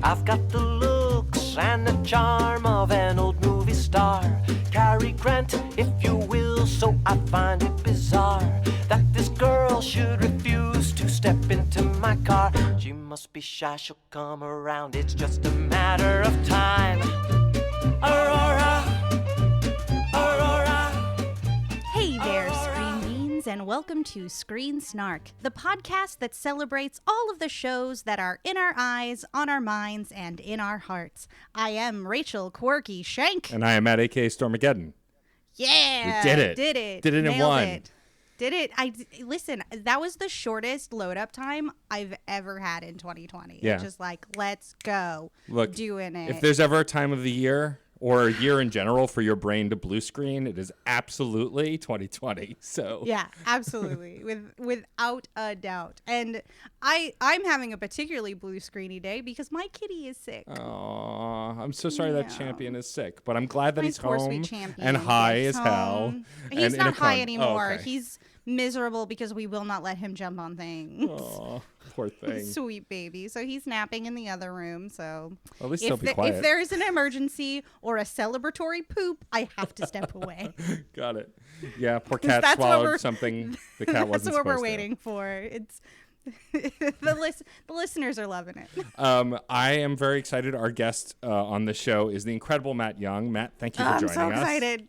I've got the looks and the charm of an old movie star. Cary Grant, if you will, so I find it bizarre that this girl should refuse to step into my car. She must be shy, she'll come around, it's just a matter of time. Aurora, Aurora. Hey there, Screen Beans, and welcome to Screen Snark, the podcast that celebrates all of the shows that are in our eyes, on our minds, and in our hearts. I am Rachel Quirky Shank. And I am at AK Stormageddon. Yeah! We did it. Did it. Did it in Nailed one. It. Did it. Listen, that was the shortest load-up time I've ever had in 2020. Yeah. It's just like, let's go. Look, doing it. If there's ever a time of the year or a year in general for your brain to blue screen, it is absolutely 2020. So yeah, absolutely, without a doubt. And I'm having a particularly blue screeny day because my kitty is sick. Aw, I'm so sorry that Champion is sick, but I'm glad that My he's poor home sweet Champion and high is as hell. home. He's and in not a high con- anymore. Oh, okay. He's miserable because we will not let him jump on things. Aw, poor thing. Sweet baby. So he's napping in the other room. So At least he'll be quiet. if there is an emergency or a celebratory poop, I have to step away. Got it. Yeah, poor cat that's what swallowed we're- something the cat wasn't That's what we're supposed to. waiting for. It's the listeners are loving it. I am very excited. Our guest on the show is the incredible Matt Young. Matt, thank you for joining us. I'm so excited.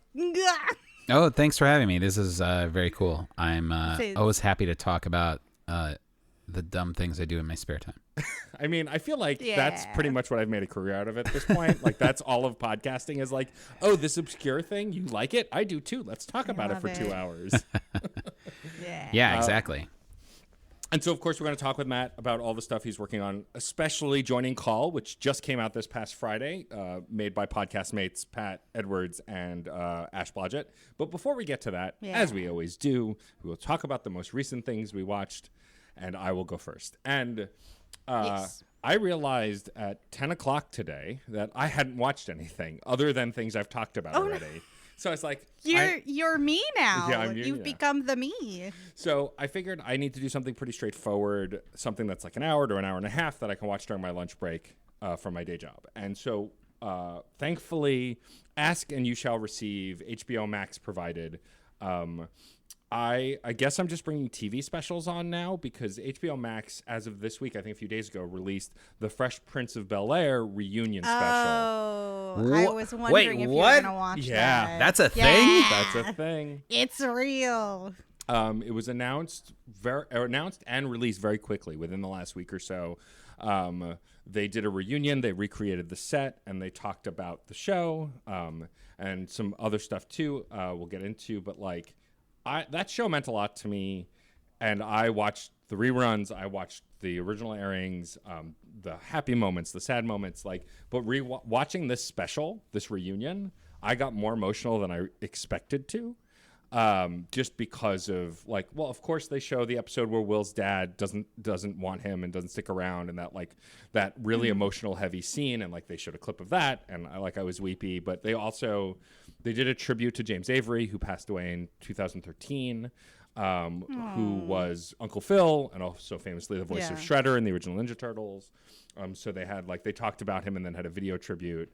Oh, thanks for having me. This is very cool. I'm always happy to talk about the dumb things I do in my spare time. I mean, I feel like that's pretty much what I've made a career out of at this point. Like, that's all of podcasting is like, oh, this obscure thing, you like it? I do too. Let's talk about it for 2 hours. Yeah, exactly. And so, of course, we're going to talk with Matt about all the stuff he's working on, especially Joining Call, which just came out this past Friday, made by podcast mates Pat Edwards and Ash Blodgett. But before we get to that, as we always do, we will talk about the most recent things we watched, and I will go first. And I realized at 10 o'clock today that I hadn't watched anything other than things I've talked about already. No. So I was like, You're me now. Yeah, I'm you, You've become the me. So I figured I need to do something pretty straightforward, something that's like an hour to an hour and a half that I can watch during my lunch break from my day job. And so thankfully, Ask and You Shall Receive, HBO Max provided. I guess I'm just bringing TV specials on now because HBO Max, as of this week, I think a few days ago, released the Fresh Prince of Bel-Air reunion special. Oh, I was wondering if you were going to watch that. That's a thing? That's a thing. It's real. It was announced and released very quickly within the last week or so. They did a reunion. They recreated the set, and they talked about the show and some other stuff too. We'll get into, but like, that show meant a lot to me, and I watched the reruns. I watched the original airings, the happy moments, the sad moments. But watching this special, this reunion, I got more emotional than I expected to. Just because of of course they show the episode where Will's dad doesn't want him and doesn't stick around, and that really emotional heavy scene, and they showed a clip of that, and I was weepy. But they did a tribute to James Avery, who passed away in 2013, who was Uncle Phil and also famously the voice of Shredder in the original Ninja Turtles. So they had they talked about him and then had a video tribute,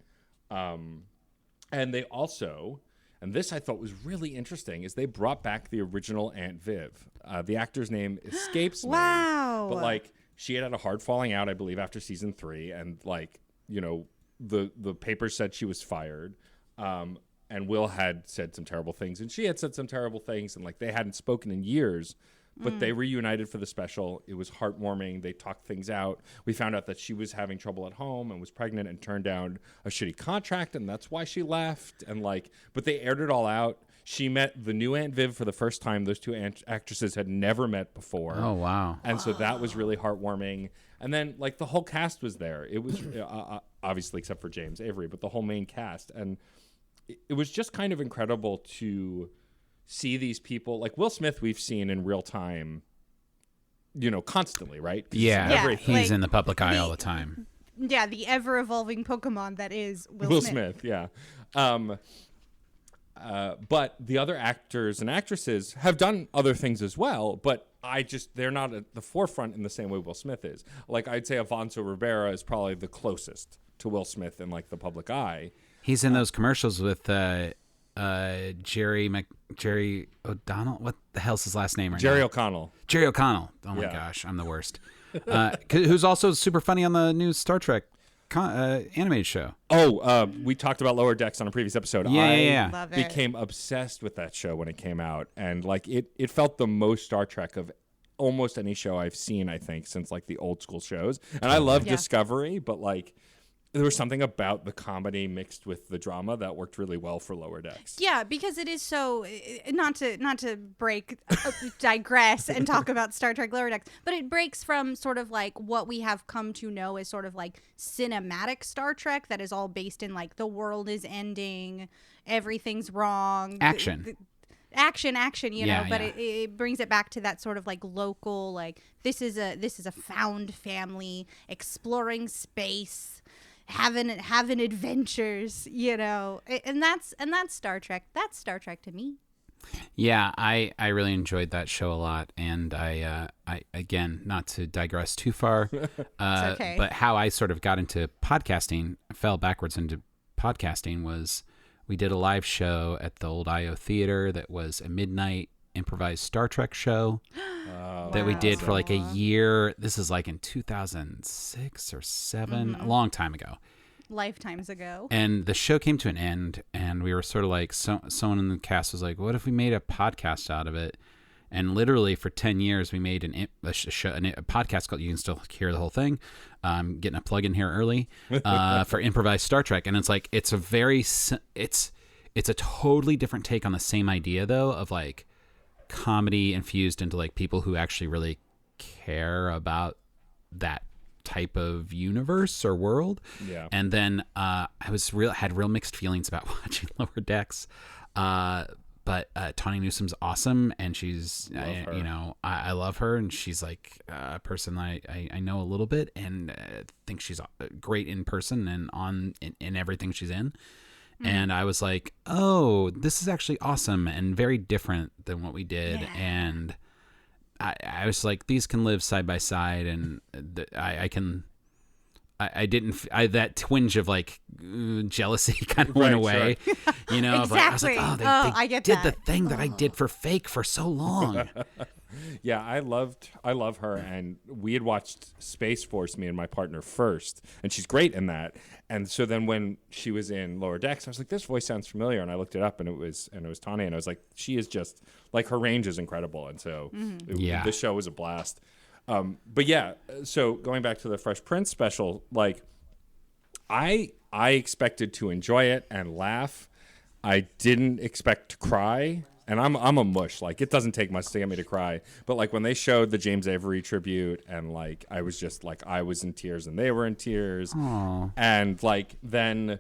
and they also. And this I thought was really interesting, is they brought back the original Aunt Viv. The actor's name escapes me. Wow. But she had a hard falling out, I believe, after season 3, and the papers said she was fired. And Will had said some terrible things, and she had said some terrible things, and they hadn't spoken in years. But they reunited for the special. It was heartwarming. They talked things out. We found out that she was having trouble at home and was pregnant and turned down a shitty contract, and that's why she left. And but they aired it all out. She met the new Aunt Viv for the first time. Those two actresses had never met before. Oh, wow. And so that was really heartwarming. And then the whole cast was there. It was obviously except for James Avery, but the whole main cast. And it was just kind of incredible to see these people Will Smith we've seen in real time, constantly, right? Yeah, he's in the public eye all the time. Yeah, the ever-evolving Pokemon that is Will Smith. Yeah. But the other actors and actresses have done other things as well, but they're not at the forefront in the same way Will Smith is. Like, I'd say Afonso Rivera is probably the closest to Will Smith in like the public eye. He's in those commercials with Jerry O'Donnell. What the hell's his last name right Jerry now? O'Connell. Jerry O'Connell. Oh my gosh, I'm the worst. Who's also super funny on the new Star Trek animated show. We talked about Lower Decks on a previous episode. Yeah. Love it. Became obsessed with that show when it came out, and like it felt the most Star Trek of almost any show I've seen, I think, since like the old school shows. And I love Discovery, but like there was something about the comedy mixed with the drama that worked really well for Lower Decks. Yeah, because it is so not to digress and talk about Star Trek Lower Decks, but it breaks from sort of like what we have come to know as sort of like cinematic Star Trek that is all based in like the world is ending, everything's wrong, Action, you know. But it brings it back to that sort of like local, like this is a found family exploring space, having adventures, you know, and that's Star Trek. That's Star Trek to me. Yeah, I really enjoyed that show a lot, and I again, not to digress too far, okay. but how I sort of got into podcasting, fell backwards into podcasting, was we did a live show at the old IO Theater that was a midnight improvised Star Trek show that we did for like a year. This is like in 2006 or 7, a long time ago. Lifetimes ago. And the show came to an end, and we were sort of like, someone in the cast was like, what if we made a podcast out of it? And literally for 10 years, we made a podcast called, you can still hear the whole thing. I'm getting a plug in here early for improvised Star Trek. And it's like, it's a totally different take on the same idea though, of like comedy infused into like people who actually really care about that type of universe or world. Yeah. And then I had real mixed feelings about watching Lower Decks. But Tawny Newsom's awesome, and she's, I love her, and she's like a person I know a little bit, and think she's great in person and in everything she's in. And I was like, oh, this is actually awesome and very different than what we did. Yeah. And I was like, these can live side by side, and that twinge of like jealousy kind of went away, you know. Exactly. I was like, oh, they did the thing that I did for fake for so long. Yeah, I love her, and we had watched Space Force, me and my partner, first, and she's great in that. And so then when she was in Lower Decks, I was like, this voice sounds familiar, and I looked it up, and it was Tawny, and I was like, she is just like, her range is incredible, and so this show was a blast. But yeah, so going back to the Fresh Prince special, like I expected to enjoy it and laugh. I didn't expect to cry, and I'm a mush. Like, it doesn't take much to get me to cry. But like when they showed the James Avery tribute, and like I was just like, I was in tears and they were in tears. Aww. And like then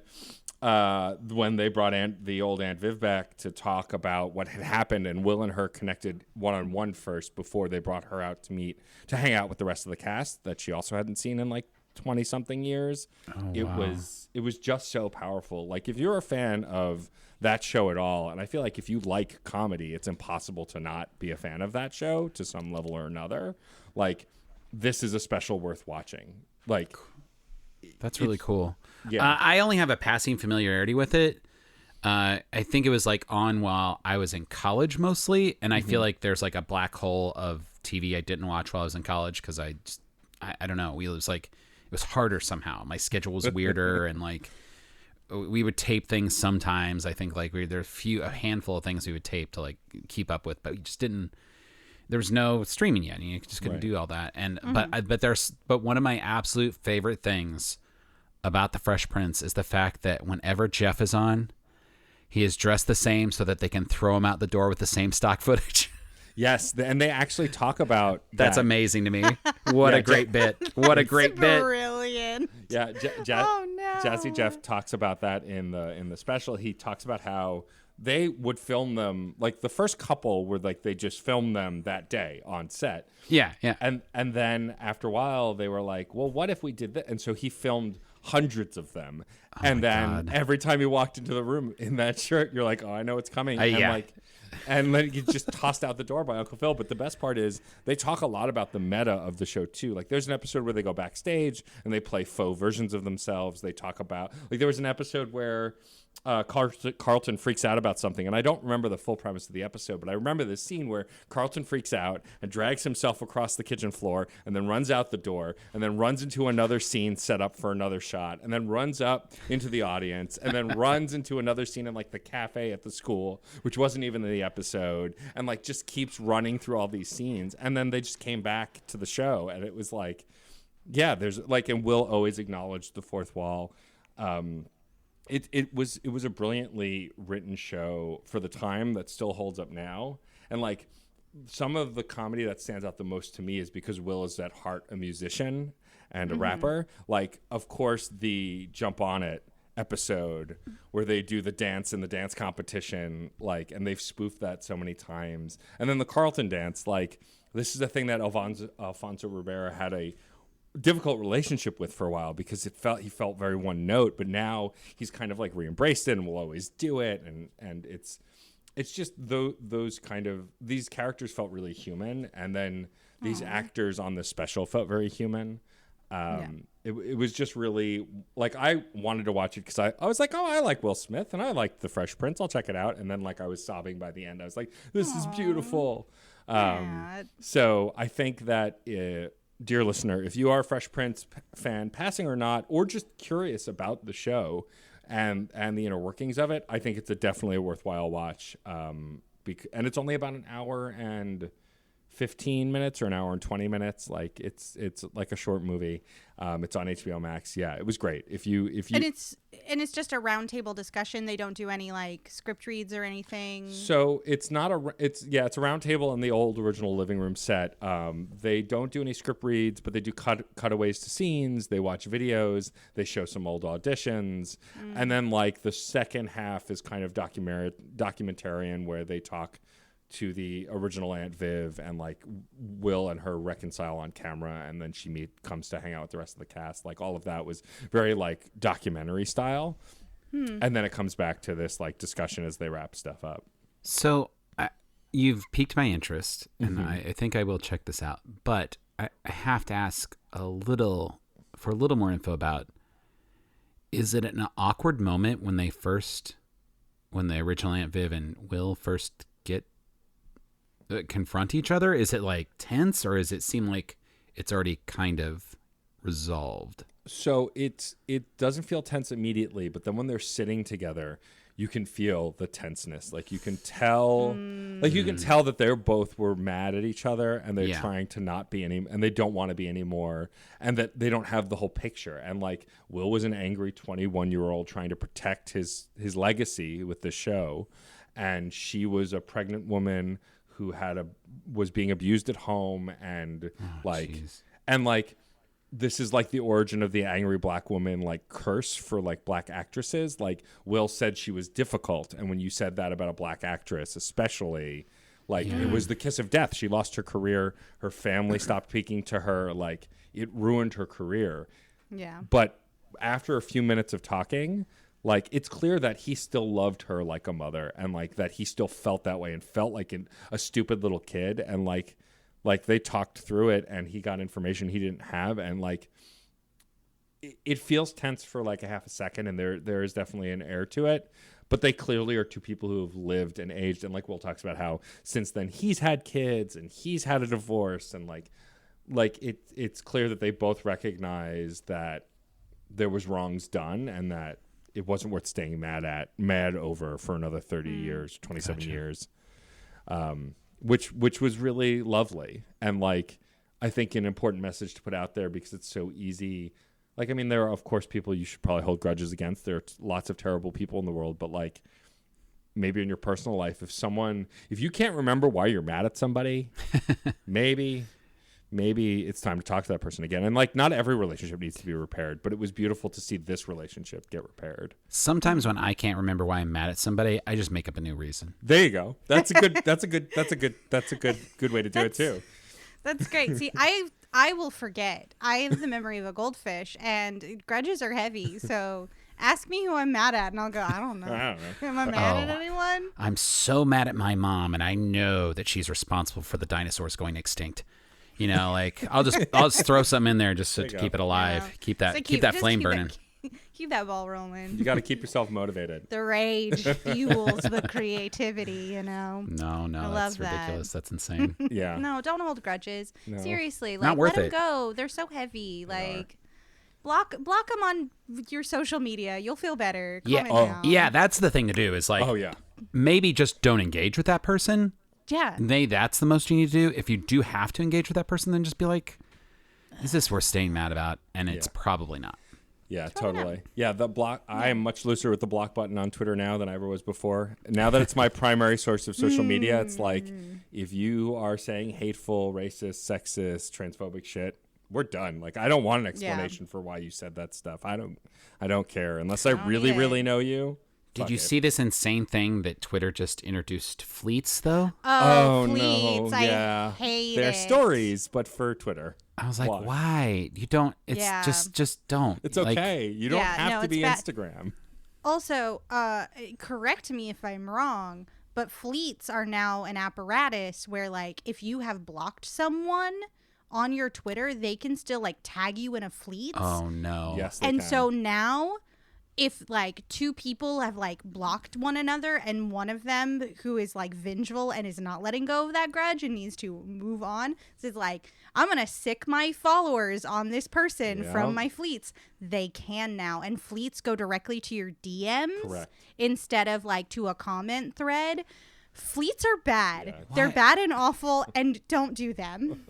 when they brought the old Aunt Viv back to talk about what had happened, and Will and her connected one-on-one first before they brought her out to hang out with the rest of the cast that she also hadn't seen in like 20-something years. It was just so powerful. Like, if you're a fan of that show at all, and I feel like if you like comedy, it's impossible to not be a fan of that show to some level or another. Like, this is a special worth watching. Like, that's really cool. Yeah. I only have a passing familiarity with it. I think it was like on while I was in college mostly, and I feel like there's like a black hole of TV I didn't watch while I was in college because I don't know. It was harder somehow. My schedule was weirder, and like we would tape things sometimes. I think like there's a handful of things we would tape to like keep up with, but we just didn't. There was no streaming yet, and you just couldn't do all that. And but one of my absolute favorite things about the Fresh Prince is the fact that whenever Jeff is on, he is dressed the same so that they can throw him out the door with the same stock footage. Yes, and they actually talk about That's amazing to me. What a great bit. What a great bit. Brilliant. Yeah, oh no. Jazzy Jeff talks about that in the special. He talks about how they would film them, like the first couple were like they just filmed them that day on set. Yeah. And then after a while they were like, well, what if we did that? And so he filmed hundreds of them. And then every time he walked into the room in that shirt, you're like, oh, I know it's coming. And like and then he just tossed out the door by Uncle Phil. But the best part is they talk a lot about the meta of the show too. Like there's an episode where they go backstage and they play faux versions of themselves. They talk about, like, there was an episode where Carlton freaks out about something, and I don't remember the full premise of the episode, but I remember this scene where Carlton freaks out and drags himself across the kitchen floor and then runs out the door and then runs into another scene set up for another shot and then runs up into the audience and then runs into another scene in like the cafe at the school, which wasn't even in the episode, and like just keeps running through all these scenes. And then they just came back to the show, and it was like, yeah, there's like, and Will always acknowledged the fourth wall. It was a brilliantly written show for the time that still holds up now. And like some of the comedy that stands out the most to me is because Will is at heart a musician and a rapper. Like, of course, the Jump On It episode where they do the dance in the dance competition, like, and they've spoofed that so many times. And then the Carlton dance, like, this is a thing that Alfonso Ribeiro had a difficult relationship with for a while because he felt very one note, but now he's kind of like re-embraced it and will always do it, and it's just those kind of, these characters felt really human, and then these actors on the special felt very human. It was just really like, I wanted to watch it because I was like, oh, I like Will Smith and I like The Fresh Prince, I'll check it out. And then like I was sobbing by the end. I was like, this is beautiful. So I think that dear listener, if you are a Fresh Prince fan, passing or not, or just curious about the show and the inner workings of it, I think it's definitely a worthwhile watch. And it's only about an hour and 15 minutes or an hour and 20 minutes. Like it's like a short movie. It's on HBO Max. Yeah, it was great. If you and it's just a roundtable discussion. They don't do any like script reads or anything. So it's a roundtable in the old original living room set. They don't do any script reads, but they do cutaways to scenes. They watch videos. They show some old auditions, and then like the second half is kind of documentarian where they talk to the original Aunt Viv, and like Will and her reconcile on camera, and then she comes to hang out with the rest of the cast. Like all of that was very like documentary style, and then it comes back to this like discussion as they wrap stuff up. So you've piqued my interest, and I think I will check this out. But I have to ask a little more info about: is it an awkward moment when the original Aunt Viv and Will first confront each other? Is it like tense, or does it seem like it's already kind of resolved? So it doesn't feel tense immediately, but then when they're sitting together, you can feel the tenseness. Like you can tell that they're both were mad at each other, and they're trying to not be and they don't want to be anymore, and that they don't have the whole picture. And like Will was an angry 21-year-old trying to protect his legacy with the show, and she was a pregnant woman who was being abused at home, and this is like the origin of the angry black woman like curse for like black actresses. Like Will said she was difficult, and when you said that about a black actress especially, like it was the kiss of death. She lost her career, her family stopped speaking to her, like it ruined her career. But after a few minutes of talking, like it's clear that he still loved her like a mother, and like that he still felt that way and felt like a stupid little kid, and like they talked through it, and he got information he didn't have, and like it feels tense for like a half a second, and there is definitely an air to it, but they clearly are two people who have lived and aged, and like Will talks about how since then he's had kids and he's had a divorce, and like it's clear that they both recognize that there was wrongs done, and that it wasn't worth staying mad over for another 30 years, 27 years, which was really lovely. And like, I think an important message to put out there, because it's so easy. Like, I mean, there are of course people you should probably hold grudges against. There are lots of terrible people in the world, but like maybe in your personal life, if you can't remember why you're mad at somebody, maybe it's time to talk to that person again. And like, not every relationship needs to be repaired, but it was beautiful to see this relationship get repaired. Sometimes when I can't remember why I'm mad at somebody, I just make up a new reason. There you go. That's a good way to do it too. That's great. See, I will forget. I have the memory of a goldfish, and grudges are heavy. So Ask me who I'm mad at, and I'll go, I don't know. I don't know. Am I mad at anyone? I'm so mad at my mom, and I know that she's responsible for the dinosaurs going extinct. You know, like I'll just throw something in there just to keep it alive, Yeah. keep that So flame burning. Keep that ball rolling. You got to keep yourself motivated. The rage fuels the creativity, you know. No, I that's love that. ridiculous. That's insane. Yeah. No, don't hold grudges. No. Seriously, Not like worth let it. them go. They're so heavy. Like block them on your social media. You'll feel better. Calm it down. Yeah, that's the thing to do. Is like, Oh yeah. maybe just don't engage with that person. Yeah. That's the most you need to do. If you do have to engage with that person, then just be like, is this worth staying mad about? And it's probably not. Yeah, totally. Yeah, the block. I am much looser with the block button on Twitter now than I ever was before. Now that it's my primary source of social media, it's like if you are saying hateful, racist, sexist, transphobic shit, we're done. Like I don't want an explanation for why you said that stuff. I don't care unless I really, really know you. Did you see this insane thing that Twitter just introduced fleets though? Oh, no. fleets. Yeah. I hate They're it. stories, but for Twitter. I was like, why? You don't. It's Yeah. just don't. It's Like, okay. You don't Yeah, have no, to it's be bad. Instagram. Also, correct me if I'm wrong, but fleets are now an apparatus where, like, if you have blocked someone on your Twitter, they can still like tag you in a fleet. Oh no. Yes. They And can. so now, if like two people have like blocked one another and one of them who is like vengeful and is not letting go of that grudge and needs to move on, so it's like, I'm going to sick my followers on this person Yeah. from my fleets. They can now. And fleets go directly to your DMs Correct. instead of like to a comment thread. Fleets are bad. Yeah. They're Why? bad and awful, and don't do them.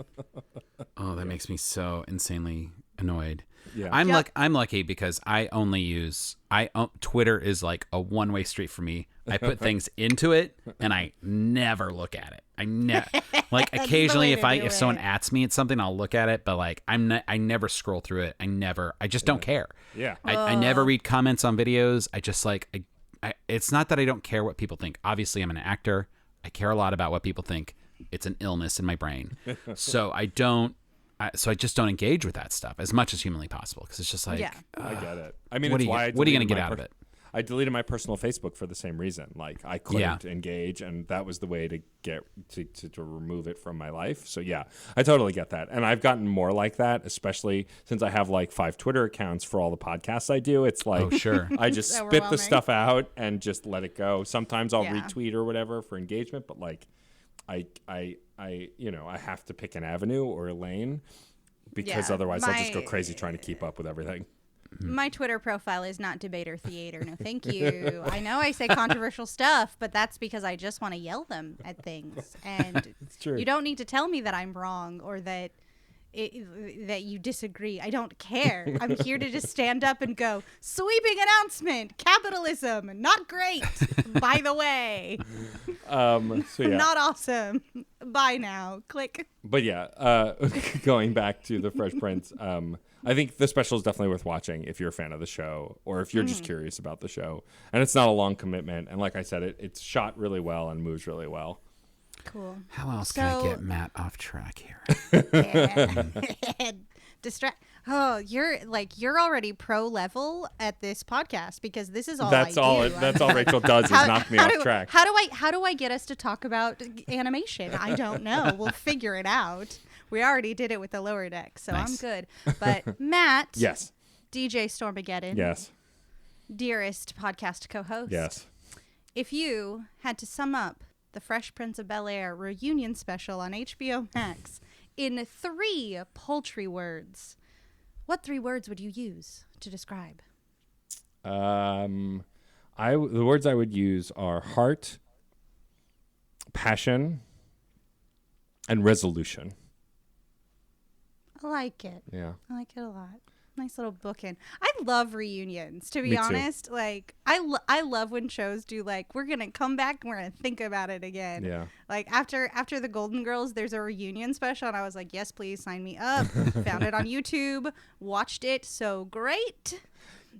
Oh, that makes me so insanely annoyed. Yeah. I'm lucky because I only use Twitter is like a one-way street for me. I put things into it and I never look at it. I like occasionally the way to if do someone it. asks me at something, I'll look at it, but like I never scroll through it. I just don't care. Yeah. I never read comments on videos. I just like it's not that I don't care what people think. Obviously, I'm an actor. I care a lot about what people think. It's an illness in my brain. So I just don't engage with that stuff as much as humanly possible because it's just like, Yeah. I get it. I mean, what it's are you- why I what are you gonna deleted get my out of it? I deleted my personal Facebook for the same reason. Like I couldn't engage, and that was the way to get to remove it from my life. So yeah, I totally get that, and I've gotten more like that, especially since I have like 5 Twitter accounts for all the podcasts I do. It's like, oh sure, I just It's spit the overwhelming. stuff out and just let it go. Sometimes I'll Yeah. retweet or whatever for engagement, but like, I have to pick an avenue or a lane because Yeah, otherwise I'll just go my- crazy trying to keep up with everything. My Twitter profile is not debate or theater. No, thank you. I know I say controversial stuff, but that's because I just want to yell them at things. And It's true. you don't need to tell me that I'm wrong or that that you disagree. I don't care. I'm here to just stand up and go, sweeping announcement, capitalism, not great, by the way. So yeah. Not awesome. Bye now. Click. But yeah, going back to the Fresh Prince, I think the special is definitely worth watching if you're a fan of the show or if you're just curious about the show. And it's not a long commitment. And like I said, it's shot really well and moves really well. Cool. how else can I So- get Matt off track here? Distract. Oh, you're already pro level at this podcast because this is all That's I all. do. That's all Rachel does is knock me off track. How do I get us to talk about animation? I don't know. We'll figure it out. We already did it with the lower deck, so I'm Nice. good. But Matt, Yes. DJ Stormageddon, Yes. dearest podcast co-host, Yes. if you had to sum up the Fresh Prince of Bel-Air reunion special on HBO Max in 3 paltry words, what 3 words would you use to describe? The words I would use are heart, passion, and resolution. I like it. Yeah. I like it a lot. Nice little bookend. I love reunions, to be Me too. honest. Like, I love when shows do, like, we're going to come back and we're going to think about it again. Yeah. Like, after the Golden Girls, there's a reunion special, and I was like, yes, please, sign me up. Found it on YouTube. Watched it. So great.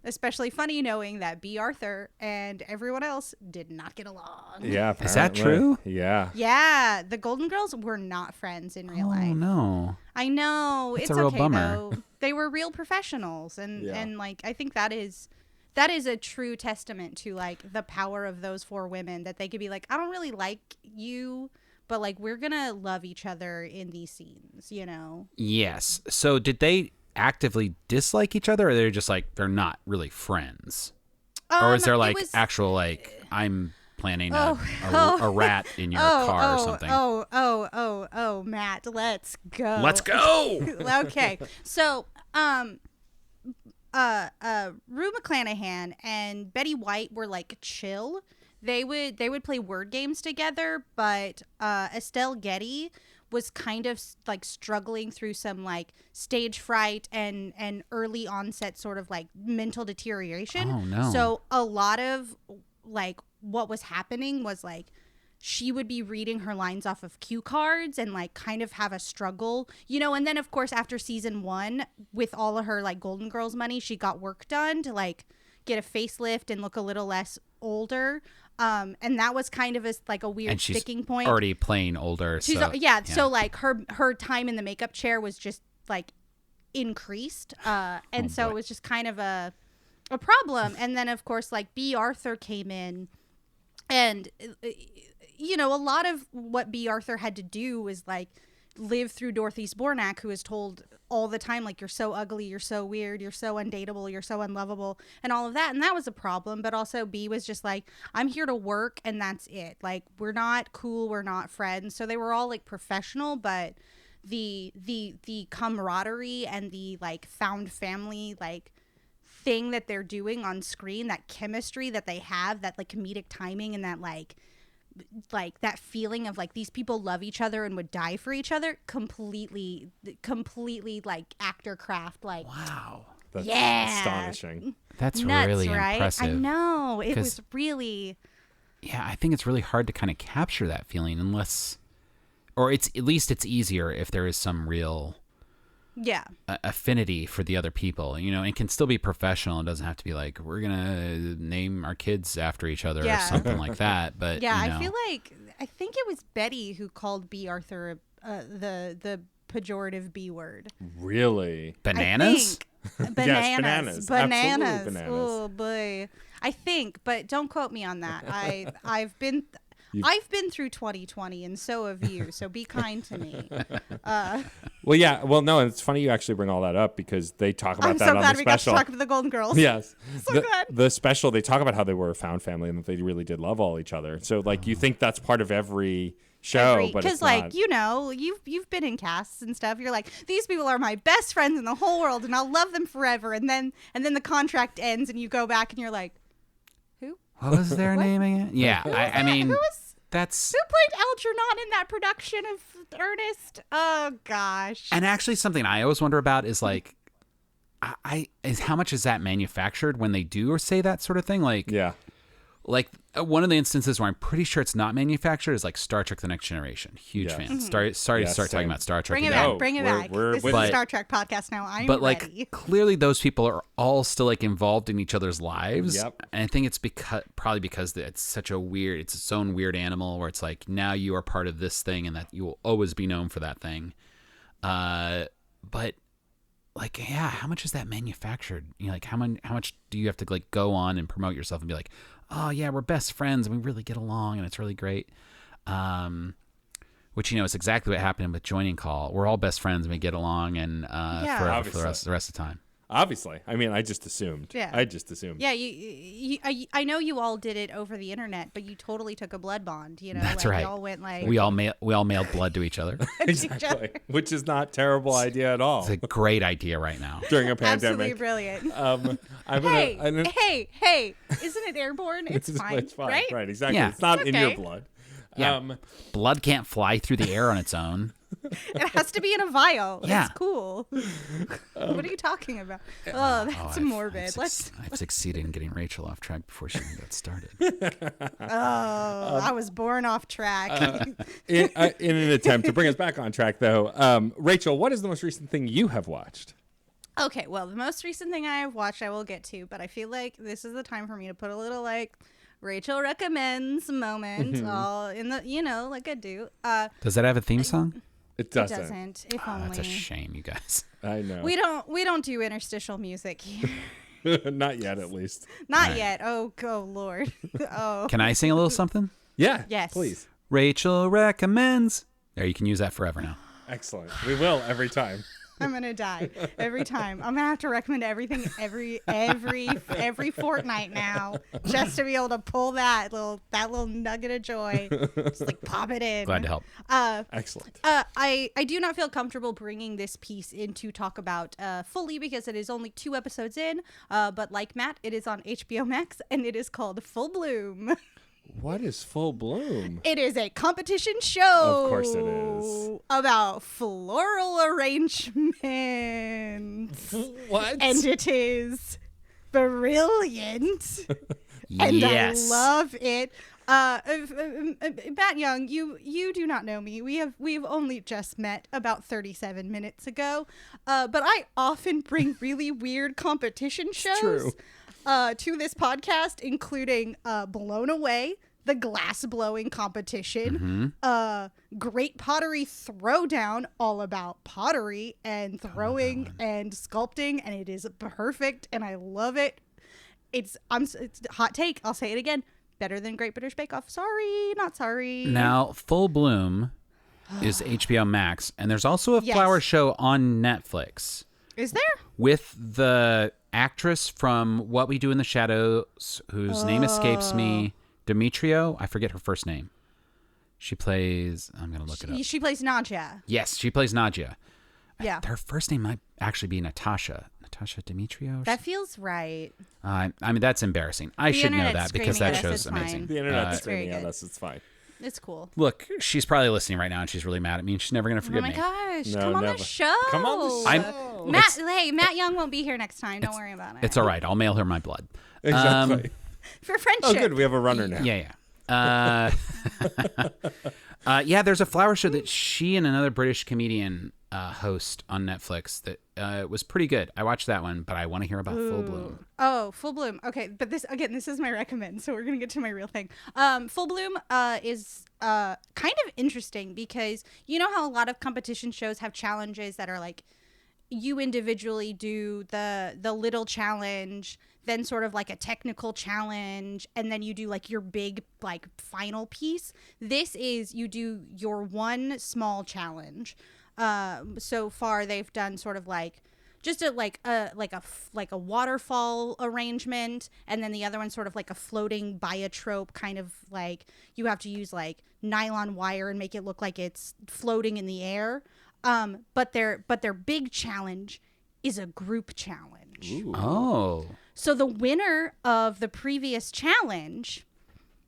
Especially funny knowing that B. Arthur and everyone else did not get along. Yeah. Is that apparently. true? Yeah. Yeah, the Golden Girls were not friends in real Oh life. no. I know. That's It's a real okay bummer. though. They were real professionals, and Yeah. like I think that is that is a true testament to like the power of those 4 women, that they could be like, I don't really like you, but like we're gonna love each other in these scenes, you know? Yes. So did they actively dislike each other, or they're just like they're not really friends? Or is there like actual like I'm planning a rat in your car or something? Matt, let's go. Let's go. Okay. So, Rue McClanahan and Betty White were like chill. They would play word games together, but Estelle Getty was kind of like struggling through some like stage fright and early onset sort of like mental deterioration. Oh no. So a lot of like what was happening was like she would be reading her lines off of cue cards and like kind of have a struggle, you know. And then of course after season 1, with all of her like Golden Girls money, she got work done to like get a facelift and look a little less older. And that was kind of like a weird sticking point. Already playing older. So like her time in the makeup chair was just like increased. And so it was just kind of a problem. And then of course like B. Arthur came in, and you know, a lot of what B. Arthur had to do was like live through Dorothy Zbornak, who is told all the time, like, you're so ugly, you're so weird, you're so undateable, you're so unlovable, and all of that. And that was a problem. But also B was just like, I'm here to work and that's it. Like, we're not cool, we're not friends. So they were all like professional, but the camaraderie and the like found family like thing that they're doing on screen, that chemistry that they have, that like comedic timing, and that like that feeling of like these people love each other and would die for each other, completely like actor craft. Like, wow, that's astonishing. That's nuts, really right? impressive. I know, it was really, yeah, I think it's really hard to kind of capture that feeling unless, or it's at least it's easier if there is some real affinity for the other people, you know. It can still be professional. It doesn't have to be like we're gonna name our kids after each other or something like that. But yeah, you know. I feel like I think it was Betty who called B. Arthur the pejorative B word. Really? Bananas? Bananas. Yes, bananas. Bananas. Absolutely bananas. Oh boy. I think, but don't quote me on that. I've been through 2020, and so have you. So be kind to me. Well, yeah. Well, no, it's funny you actually bring all that up because they talk about that on the special. I'm so glad we got to talk about the Golden Girls. Yes. So good. The special, they talk about how they were a found family and that they really did love all each other. So, like, you think that's part of every show, but it's like not. You know, you've been in casts and stuff. You're like, these people are my best friends in the whole world, and I'll love them forever. And then the contract ends, and you go back, and you're like, who? What was their name again? Yeah, I mean, that's who played Algernon in that production of Ernest? Oh gosh. And actually, something I always wonder about is like, is how much is that manufactured when they do or say that sort of thing? Like, yeah. Like one of the instances where I'm pretty sure it's not manufactured is like Star Trek: The Next Generation. Huge fan. Sorry to start talking about Star Trek. Bring it again. back. Bring it back. This is a Star Trek podcast now. I'm but like ready. Clearly those people are all still like involved in each other's lives. Yep. And I think it's probably because it's such a weird, it's its own weird animal where it's like now you are part of this thing and that you will always be known for that thing. But like, yeah, how much is that manufactured? You know, like how much do you have to like go on and promote yourself and be like, oh yeah, we're best friends and we really get along and it's really great. Which, you know, is exactly what happened with Joining Call. We're all best friends and we get along and forever for the rest of the time. Obviously. I mean, I just assumed. Yeah. I just assumed. Yeah, I know you all did it over the internet, but you totally took a blood bond, you know? That's like, right. You all went like... We all mailed blood to each other. Exactly. Which is not a terrible idea at all. It's a great idea right now. During a pandemic. Absolutely brilliant. Hey, isn't it airborne? It's fine. It's fine. Right? Right, exactly. Yeah. It's not It's in okay. your blood. Yeah. Blood can't fly through the air on its own. It has to be in a vial. Yeah. It's cool. What are you talking about? Oh, that's morbid. I've succeeded in getting Rachel off track before she even got started. I was born off track. In an attempt to bring us back on track, though, Rachel, what is the most recent thing you have watched? Okay, well, the most recent thing I have watched I will get to, but I feel like this is the time for me to put a little, like, Rachel recommends moment all in the, you know, like I do. Does that have a theme song? It It doesn't. doesn't. If only. That's a shame, you guys. I know. We don't do interstitial music here. Not yet, at least. Not yet. Oh, Lord. Oh. Can I sing a little something? Yeah. Yes. Please. Rachel recommends. There, you can use that forever now. Excellent. We will every time. I'm gonna die every time. I'm gonna have to recommend everything every fortnight now, just to be able to pull that little nugget of joy, just like pop it in. Glad to help. Excellent. I do not feel comfortable bringing this piece in to talk about fully because it is only 2 episodes in. But like Matt, it is on HBO Max and it is called Full Bloom. What is Full Bloom? It is a competition show. Of course it is. About floral arrangements. What? And it is brilliant. And Yes. I love it. Matt Young, you do not know me. We've only just met about 37 minutes ago. But I often bring really weird competition shows. True. To this podcast, including Blown Away, the glass blowing competition, Great Pottery Throwdown, all about pottery and throwing and sculpting, and it is perfect, and I love it. It's hot take. I'll say it again. Better than Great British Bake Off. Sorry, not sorry. Now, Full Bloom is HBO Max, and there's also a Yes. flower show on Netflix Is there? with the actress from What We Do in the Shadows, whose name escapes me, Demetrio. I forget her first name. She plays. I'm gonna look it up. She plays Nadja. Yes, she plays Nadja. Yeah. Her first name might actually be Natasha. Natasha Demetrio. That feels right. I mean, that's embarrassing. I The should know internet's that because that screaming at us, show's it's amazing. fine. The internet's It's very screaming at good. us. It's fine. It's cool. Look, she's probably listening right now, and she's really mad at me, and she's never gonna Oh forgive my me. gosh. No, come on never. the show. Come on the I'm- show. Matt Young won't be here next time. Don't worry about it. It's all right. I'll mail her my blood. Exactly. For friendship. Oh, good. We have a runner now. Yeah. Yeah, there's a flower show that she and another British comedian host on Netflix that was pretty good. I watched that one, but I want to hear about Full Bloom. Oh, Full Bloom. Okay, but this is my recommend, so we're gonna get to my real thing. Full Bloom is kind of interesting because you know how a lot of competition shows have challenges that are like you individually do the little challenge, then sort of like a technical challenge, and then you do like your big like final piece. This is you do your one small challenge. So far they've done sort of like just a waterfall arrangement, and then the other one's sort of like a floating biotrope, kind of like you have to use like nylon wire and make it look like it's floating in the air. But their big challenge is a group challenge. Ooh. Oh. So the winner of the previous challenge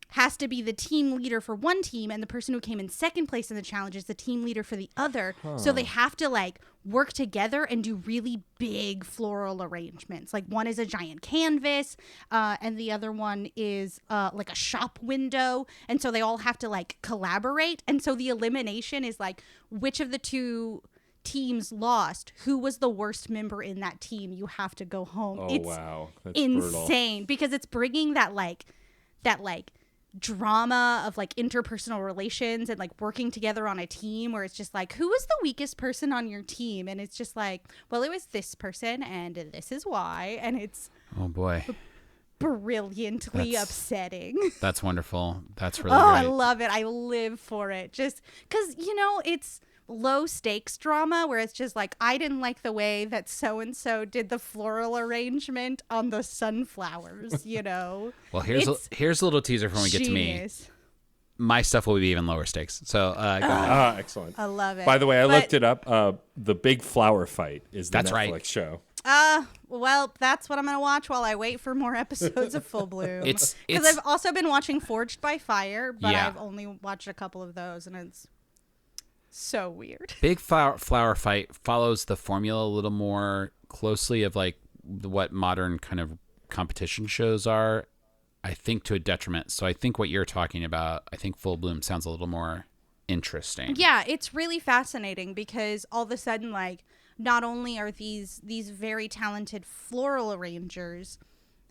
has to be the team leader for one team, and the person who came in second place in the challenge is the team leader for the other. So they have to like work together and do really big floral arrangements. Like one is a giant canvas, and the other one is like a shop window. And so they all have to like collaborate. And so the elimination is like which of the two teams lost, who was the worst member in that team. You have to go home. Oh, It's wow. That's insane because it's bringing that drama of like interpersonal relations and like working together on a team where it's just like, who was the weakest person on your team? And it's just like, well, it was this person and this is why. And it's Oh boy. brilliantly That's- upsetting. That's wonderful. That's really Oh, I great. love it. I live for it. Just because, you know, it's low stakes drama where it's just like, I didn't like the way that so-and-so did the floral arrangement on the sunflowers, you know? Well, here's a little teaser for when we get to me. Genius. My stuff will be even lower stakes. So go ahead. Ah, excellent. I love it. By the way, I But- looked it up. The Big Flower Fight is the That's Netflix right. show. Well, that's what I'm going to watch while I wait for more episodes of Full Bloom. It's- Because I've also been watching Forged by Fire, but Yeah. I've only watched a couple of those, and it's so weird. Big Flower Fight follows the formula a little more closely of like what modern kind of competition shows are, I think, to a detriment. So I think what you're talking about, I think Full Bloom sounds a little more interesting. Yeah, it's really fascinating because all of a sudden, like, not only are these very talented floral arrangers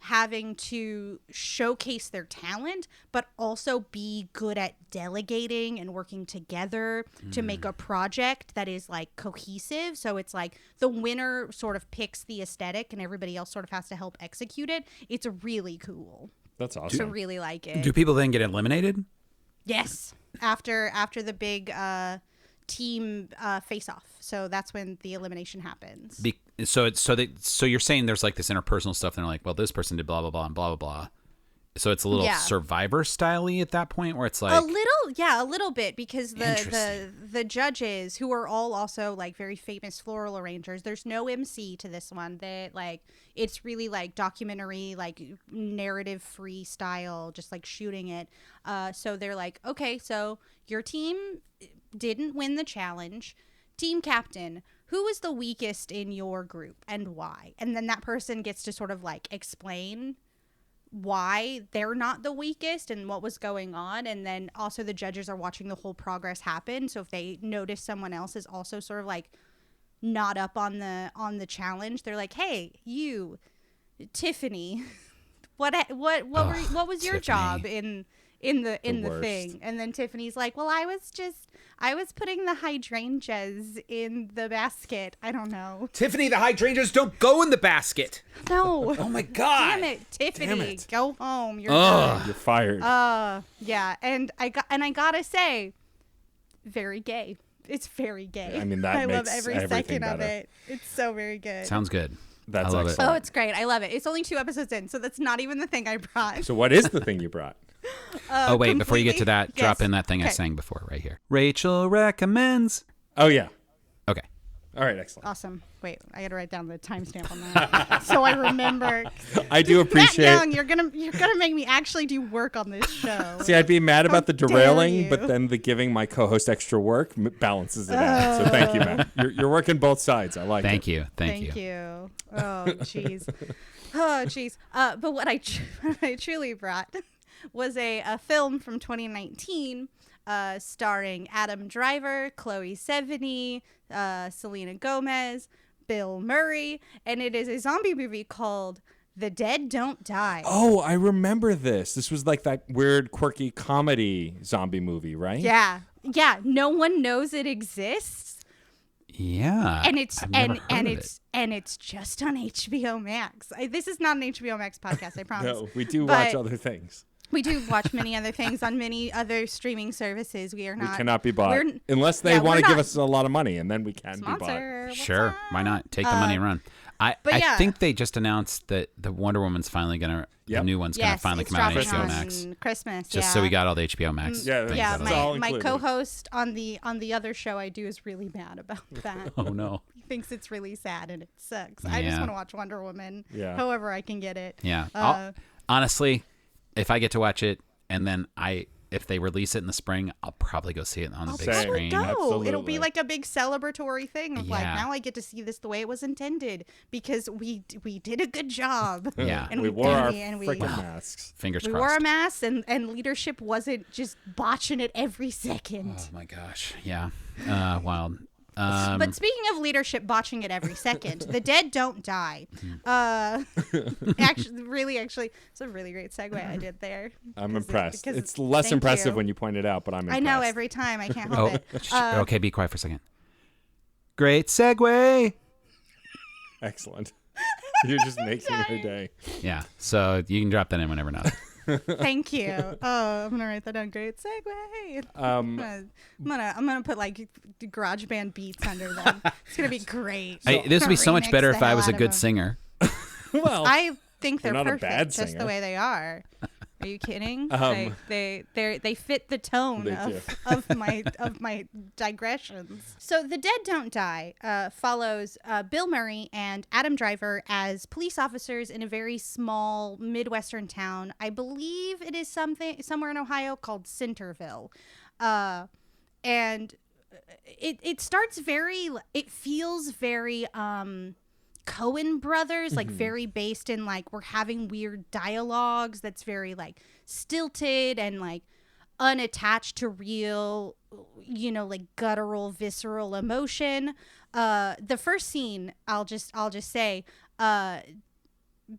having to showcase their talent, but also be good at delegating and working together to make a project that is like cohesive. So it's like the winner sort of picks the aesthetic and everybody else sort of has to help execute it. It's really cool. That's I awesome. really like it. Do people then get eliminated? Yes. After the big team face off. So that's when the elimination happens. So you're saying there's like this interpersonal stuff, and they're like, well, this person did blah blah blah and blah blah blah. So it's a little Survivor style-y at that point, where it's like a little bit, because Interesting. the judges, who are all also like very famous floral arrangers, there's no MC to this one. They like, it's really like documentary, like narrative free style, just like shooting it. So they're like, okay, so your team didn't win the challenge. Team captain, who is the weakest in your group and why? And then that person gets to sort of like explain why they're not the weakest and what was going on. And then also the judges are watching the whole progress happen. So if they notice someone else is also sort of like not up on the challenge, they're like, hey, you, Tiffany, what was your Tiffany. job in the worst. thing? And then Tiffany's like, well, I was putting the hydrangeas in the basket. I don't know. Tiffany, the hydrangeas don't go in the basket. No. Oh my God. Damn it, Tiffany. Damn it. Go home. You're Ugh. done. You're fired. Yeah, and I gotta say, very gay. It's very gay. I mean, that I love makes every everything second of better. it. It's so very good. sounds good. That's I love it. excellent. Oh, it's great. I love it. It's only 2 episodes in, so that's not even the thing I brought. So what is the thing you brought? Oh wait, before you get to completely- that, drop Yes. in that thing I Okay. sang before right here. Rachel recommends. Oh yeah. Okay. All right, excellent. Awesome. Wait, I gotta write down the timestamp on that so I remember. I do Matt appreciate. Young, you're gonna make me actually do work on this show. See, I'd be mad about the dare derailing, you. but then the giving my co-host extra work balances it out. So thank you, Matt. You're working both sides. I like Thank it. you. Thank you. you. Oh, jeez. Oh, jeez. But what I truly brought was a film from 2019 starring Adam Driver, Chloe Sevigny, Selena Gomez, Bill Murray, and it is a zombie movie called The Dead Don't Die. Oh, I remember this. This was like that weird, quirky comedy zombie movie, right? Yeah. Yeah. No one knows it exists. Yeah. And it's I've never heard of it. and it's just on HBO Max. This is not an HBO Max podcast, I promise. No, we do But watch other things. we do watch many other things on many other streaming services. We are We not. cannot be bought we're- unless they yeah, want to we're give not- us a lot of money, and then we can be bought. Sponsor. what's Sure, up? why not? Take the money and run. I yeah. think they just announced that the Wonder Woman's finally gonna, the Yep. new one's gonna Yes, finally it's come out on dropping HBO on Max. Christmas. Just yeah. so we got all the HBO Max. Yeah, things Yeah, That's out of all it. my included. co-host on the other show I do is really mad about that. Oh no. He thinks it's really sad and it sucks. I just Yeah. want to watch Wonder Woman. Yeah. However I can get it. Yeah. Uh, Honestly, if I get to watch it and then if they release it in the spring, I'll probably go see it on the big Same. screen. Go. It'll Absolutely. be like a big celebratory thing of like, Yeah. now I get to see this the way it was intended because we did a good job. Yeah. And we wore our and we freaking masks. Fingers we crossed. wore our masks and leadership wasn't just botching it every second. Oh my gosh. Yeah. Wild. But speaking of leadership botching it every second, the dead don't die. Actually, it's a really great segue I did there. I'm 'Cause impressed. because- It's less thank impressive you. when you point it out, but I'm impressed. I know every time. I can't Oh, help it. okay. Be quiet for a second. Great segue. Excellent. You're just making her day. Yeah. So you can drop that in whenever now. Thank you. Oh, I'm gonna write that down. Great segue. I'm gonna put like GarageBand beats under them. It's gonna be great. This would be so much Remix better the if I hell was out a of good them. singer. Well, I think they're You're not a perfect bad just the singer. way they are. Are you kidding? They fit the tone They do. of my digressions. So The Dead Don't Die follows Bill Murray and Adam Driver as police officers in a very small Midwestern town. I believe it is somewhere in Ohio called Centerville. And it starts it feels very Coen brothers, like very based in like we're having weird dialogues that's very like stilted and like unattached to real, like guttural, visceral emotion. The first scene, I'll just say,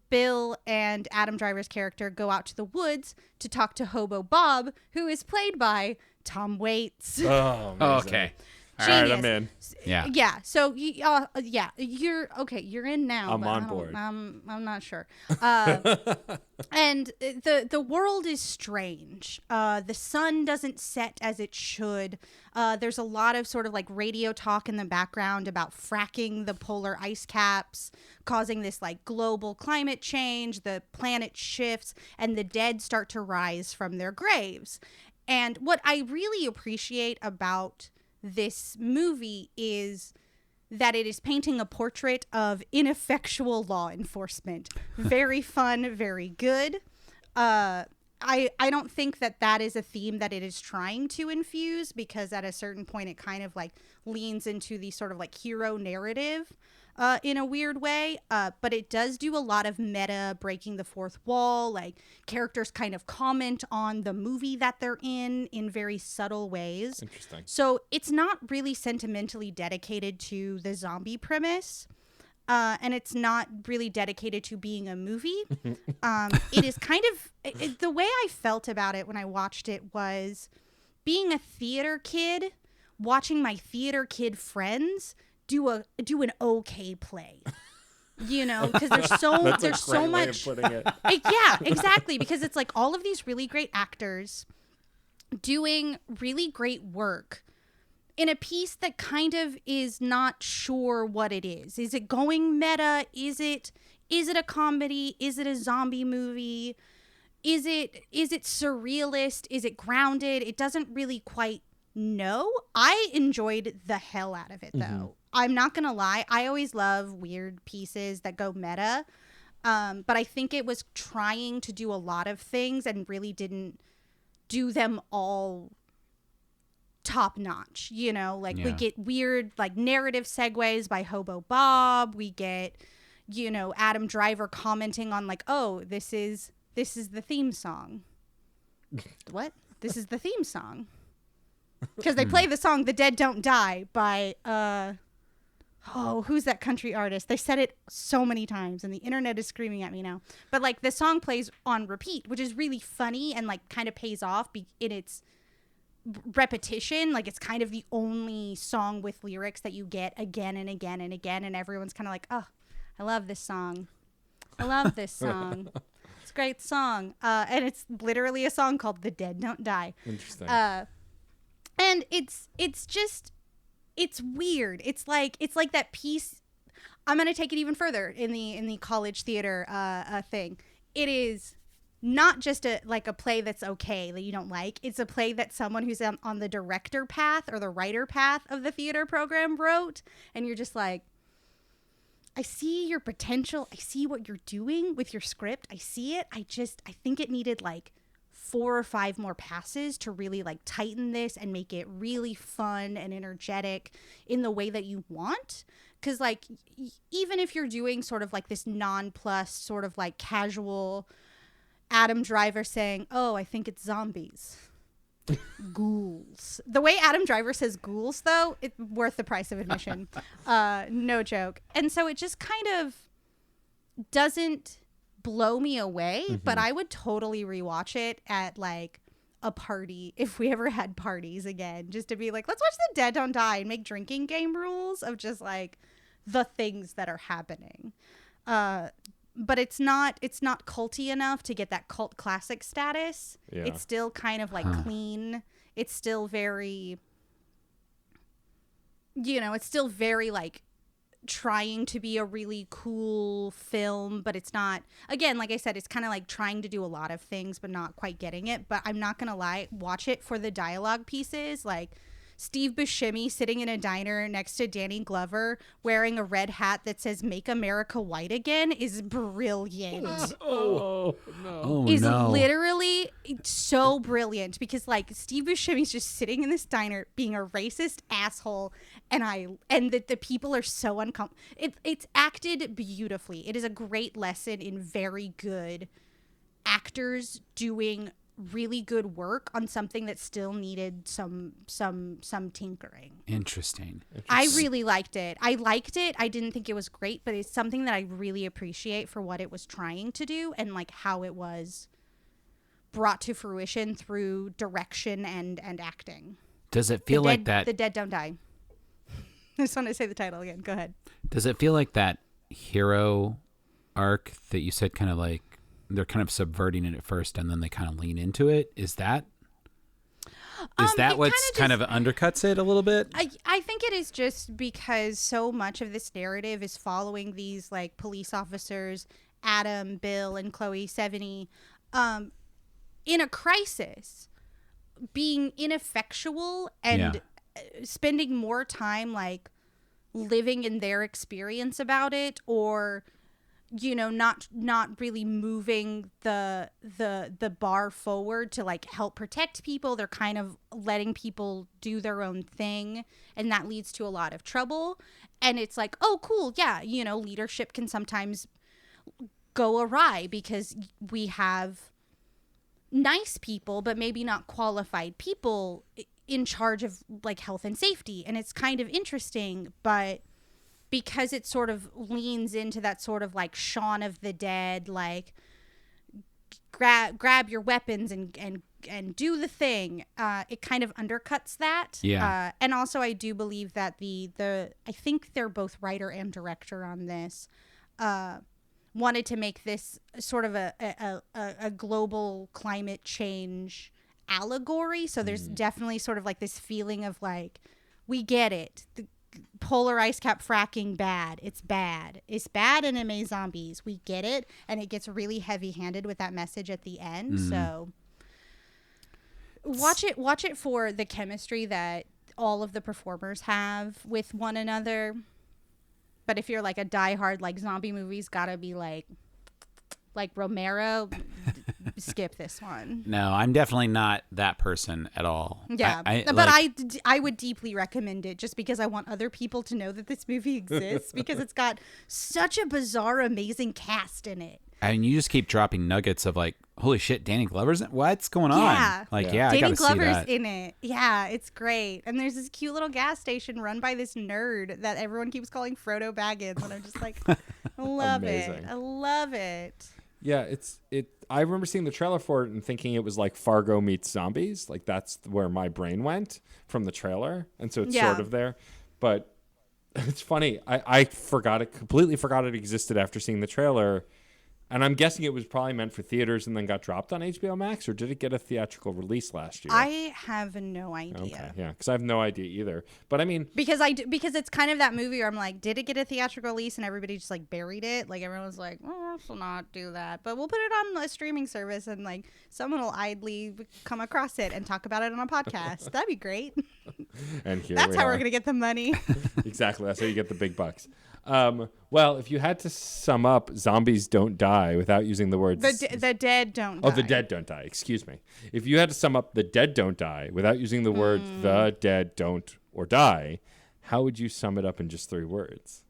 Bill and Adam Driver's character go out to the woods to talk to Hobo Bob, who is played by Tom Waits. Oh, Okay. All right, I'm Genius. in. Yeah. Yeah. So, yeah, you're okay. You're in now. I'm but on board. I'm not sure. And the world is strange. The sun doesn't set as it should. There's a lot of sort of like radio talk in the background about fracking the polar ice caps, causing this like global climate change. The planet shifts, and the dead start to rise from their graves. And what I really appreciate about this movie is that it is painting a portrait of ineffectual law enforcement. Very fun, very good. I don't think that is a theme that it is trying to infuse, because at a certain point it kind of like leans into the sort of like hero narrative in a weird way. But it does do a lot of meta, breaking the fourth wall. Like, characters kind of comment on the movie that they're in very subtle ways. Interesting. So it's not really sentimentally dedicated to the zombie premise. And it's not really dedicated to being a movie. It is kind of the way I felt about it when I watched it was being a theater kid, watching my theater kid friends do an okay play. You know, because there's so much. Yeah, exactly. Because it's like all of these really great actors doing really great work in a piece that kind of is not sure what it is. Is it going meta? Is it a comedy? Is it a zombie movie? Is it surrealist? Is it grounded? It doesn't really quite know. I enjoyed the hell out of it, though. I'm not gonna lie. I always love weird pieces that go meta. But I think it was trying to do a lot of things and really didn't do them all top notch, you know, like we get weird like narrative segues by Hobo Bob. We get, you know, Adam Driver commenting on like, oh, this is the theme song. What? This is the theme song. Because they play the song The Dead Don't Die by who's that country artist? They said it so many times and the internet is screaming at me now. But like the song plays on repeat, which is really funny and like kind of pays off in its repetition. Like, it's kind of the only song with lyrics that you get again and again and again, and everyone's kind of like, oh, I love this song. I love this song. It's a great song. And it's literally a song called The Dead Don't Die. Interesting. And it's weird. It's like that piece. I'm gonna take it even further in the college theater thing. It is not just a play that's okay that you don't like. It's a play that someone who's on the director path or the writer path of the theater program wrote, and you're just like, I see your potential. I see what you're doing with your script. I see it. I think it needed like 4 or 5 more passes to really like tighten this and make it really fun and energetic in the way that you want. Because like even if you're doing sort of like this nonplussed sort of like casual Adam Driver saying, oh, I think it's zombies. Ghouls. The way Adam Driver says ghouls, though, it's worth the price of admission. No joke. And so it just kind of doesn't blow me away, but I would totally rewatch it at like a party if we ever had parties again, just to be like, let's watch The Dead Don't Die and make drinking game rules of just like the things that are happening. But it's not culty enough to get that cult classic status. Yeah. It's still kind of like clean. It's still very, you know, it's still very like trying to be a really cool film, but it's not. Again, like I said, it's kind of like trying to do a lot of things but not quite getting it. But I'm not gonna lie, watch it for the dialogue pieces. Like Steve Buscemi sitting in a diner next to Danny Glover wearing a red hat that says "Make America White Again" is brilliant. Literally so brilliant, because like Steve Buscemi's just sitting in this diner being a racist asshole, and the people are so uncomfortable. It's acted beautifully. It is a great lesson in very good actors doing really good work on something that still needed some tinkering. Interesting. I really liked it. I didn't think it was great, but it's something that I really appreciate for what it was trying to do and like how it was brought to fruition through direction and acting. Does it feel like that? The Dead Don't Die. I just want to say the title again. Go ahead. Does it feel like that hero arc that you said kind of like they're kind of subverting it at first and then they kind of lean into it? Is that what's kind of undercuts it a little bit? I think it is just because so much of this narrative is following these like police officers, Adam, Bill, and Chloe Sevigny, in a crisis, being ineffectual and spending more time like living in their experience about it, or not really moving the bar forward to like help protect people. They're kind of letting people do their own thing, and that leads to a lot of trouble. And it's like, oh cool, yeah, leadership can sometimes go awry because we have nice people but maybe not qualified people in charge of like health and safety. And it's kind of interesting, but because it sort of leans into that sort of like Shaun of the Dead, like grab your weapons and do the thing, it kind of undercuts that. And also I do believe that I think they're both writer and director on this, wanted to make this sort of a global climate change allegory. So there's definitely sort of like this feeling of like, we get it. The polar ice cap fracking bad. It's bad. It's bad and it made zombies. We get it. And it gets really heavy handed with that message at the end. So watch it for the chemistry that all of the performers have with one another. But if you're like a diehard, like zombie movies gotta be like Romero, skip this one. No, I'm definitely not that person at all. Yeah, I would deeply recommend it just because I want other people to know that this movie exists because it's got such a bizarre, amazing cast in it. And you just keep dropping nuggets of like, holy shit, Danny Glover's in it? What's going on? Like, I Danny gotta see Glover's that. in it. Yeah, it's great. And there's this cute little gas station run by this nerd that everyone keeps calling Frodo Baggins, and I'm just like, I love it. I love it. Yeah, I remember seeing the trailer for it and thinking it was like Fargo meets zombies. Like that's where my brain went from the trailer, and so it's sort of there. But it's funny. I completely forgot it existed after seeing the trailer. And I'm guessing it was probably meant for theaters and then got dropped on HBO Max, or did it get a theatrical release last year? I have no idea. Okay, yeah, because I have no idea either. But I mean, because it's kind of that movie where I'm like, did it get a theatrical release? And everybody just like buried it. Like everyone was like, oh, we'll not do that, but we'll put it on a streaming service, and like someone will idly come across it and talk about it on a podcast. That'd be great. And here that's how we're gonna get the money. Exactly, that's how you get the big bucks. Well, if you had to sum up Zombies Don't Die without using the words... The Dead Don't Die. Oh, The Dead Don't Die. Excuse me. If you had to sum up The Dead Don't Die without using the words The Dead Don't or Die, how would you sum it up in just 3 words?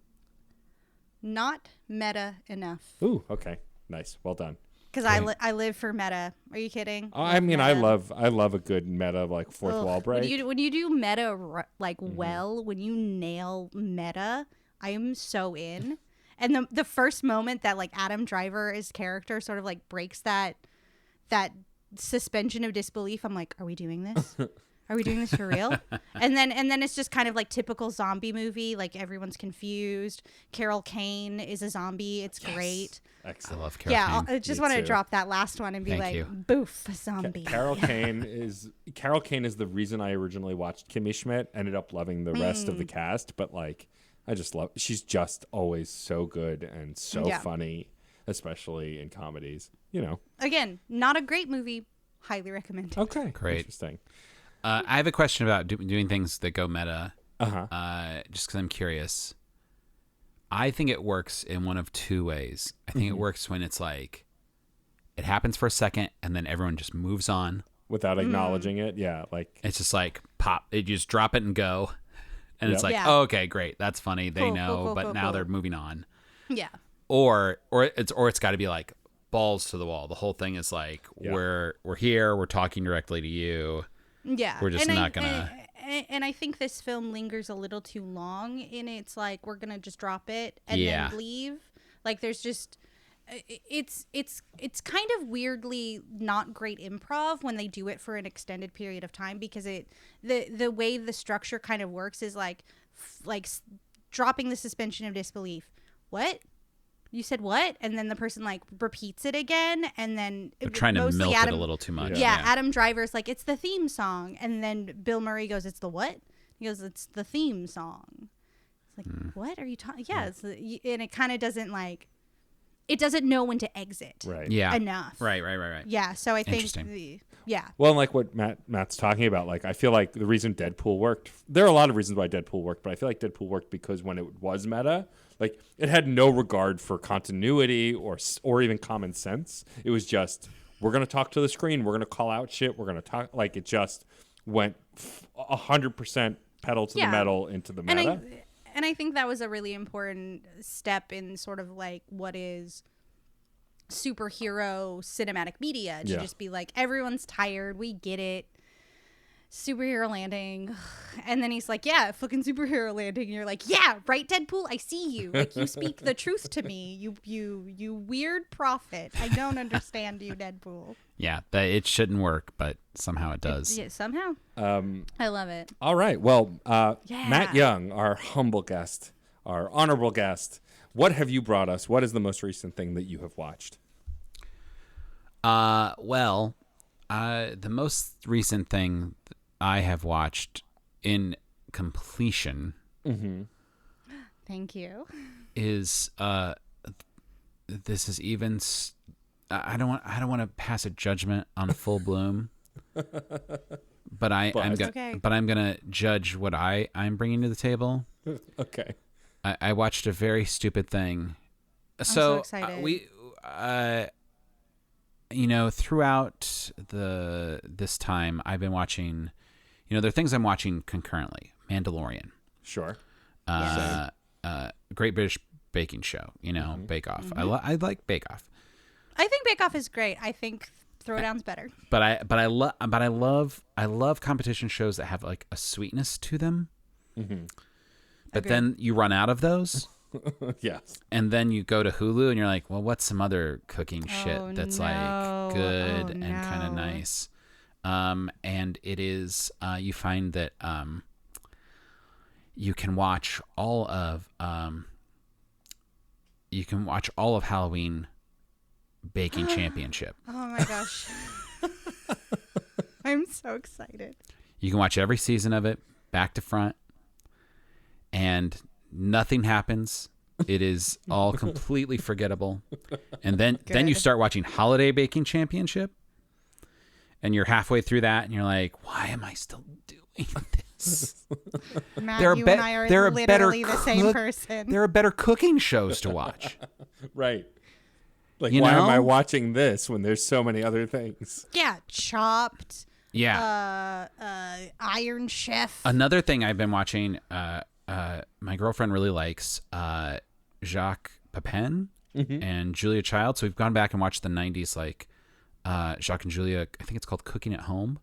Not meta enough. Ooh, okay. Nice. Well done. Because I live for meta. Are you kidding? I mean, meta. I love a good meta, like fourth wall break. When you do meta like when you nail meta... I am so in. And the first moment that like Adam Driver's character sort of like breaks that suspension of disbelief, I'm like, are we doing this? Are we doing this for real? And then it's just kind of like typical zombie movie, like everyone's confused. Carol Kane is a zombie. It's great. Excellent. I love Carol Kane. I just want to drop that last one and be boof, zombie. Carol Kane is the reason I originally watched Kimmy Schmidt. Ended up loving the rest of the cast, but like I just love. She's just always so good and so funny, especially in comedies. Again, not a great movie. Highly recommended. Okay, great. Interesting. I have a question about doing things that go meta. Just because I'm curious. I think it works in one of 2 ways. I think it works when it's like it happens for a second and then everyone just moves on without acknowledging it. Yeah, like it's just like pop. You just drop it and go. And it's like, oh, okay, great. That's funny. They know, but now they're moving on. Yeah. Or it's got to be like balls to the wall. The whole thing is like, Yeah. we're here, we're talking directly to you. Yeah. We're just not gonna. And I think this film lingers a little too long in it's like we're gonna just drop it and Yeah. then leave. Like there's just it's kind of weirdly not great improv when they do it for an extended period of time, because the way the structure kind of works is like dropping the suspension of disbelief. What? You said what? And then the person like repeats it again, and then They're trying to mostly milk Adam, it a little too much. Yeah, Adam Driver's like, it's the theme song, and then Bill Murray goes, it's the what? He goes, it's the theme song. It's like, what are you talking? Yeah, and it kind of doesn't like, it doesn't know when to exit. Right. Yeah. Enough. Right. Yeah, so I think Interesting. yeah. Well, and like what Matt's talking about, like I feel like the reason Deadpool worked, there are a lot of reasons why Deadpool worked, but I feel like Deadpool worked because when it was meta, like it had no regard for continuity or even common sense. It was just, we're going to talk to the screen, we're going to call out shit, we're going to talk, like it just went 100% pedal to the metal into the meta. And I think that was a really important step in sort of like what is superhero cinematic media, to just be like, everyone's tired, we get it, superhero landing. And then he's like, yeah, fucking superhero landing, and you're like, yeah, right, Deadpool, I see you, like you speak the truth to me, you weird prophet, I don't understand you, Deadpool. Yeah, that it shouldn't work, but somehow it does. Yeah, somehow. I love it. All right. Well, Matt Young, our humble guest, our honorable guest, what have you brought us? What is the most recent thing that you have watched? Well, the most recent thing I have watched in completion Thank you. is this is even. I don't want to pass a judgment on Full Bloom, but I'm gonna judge what I'm bringing to the table. Okay. I watched a very stupid thing. So excited. Throughout this time, I've been watching. There are things I'm watching concurrently. Mandalorian. Sure. Great British Baking Show. Bake Off. I like Bake Off. I think Bake Off is great. I think Throwdown's better. But I love competition shows that have like a sweetness to them. Mm-hmm. But Agreed. then you run out of those. Yes. And then you go to Hulu and you're like, well, what's some other cooking shit that's like good and kind of nice? And it is, you find that you can watch all of Halloween Baking Championship. Oh my gosh. I'm so excited. You can watch every season of it back to front, and nothing happens. It is all completely forgettable. And then you start watching Holiday Baking Championship, and you're halfway through that, and you're like, why am I still doing this? Matt, you and I are literally the same person. There are better cooking shows to watch. Right. Like, why am I watching this when there's so many other things? Yeah, Chopped. Yeah. Iron Chef. Another thing I've been watching, my girlfriend really likes Jacques Pepin and Julia Child. So we've gone back and watched the 90s, like Jacques and Julia. I think it's called Cooking at Home.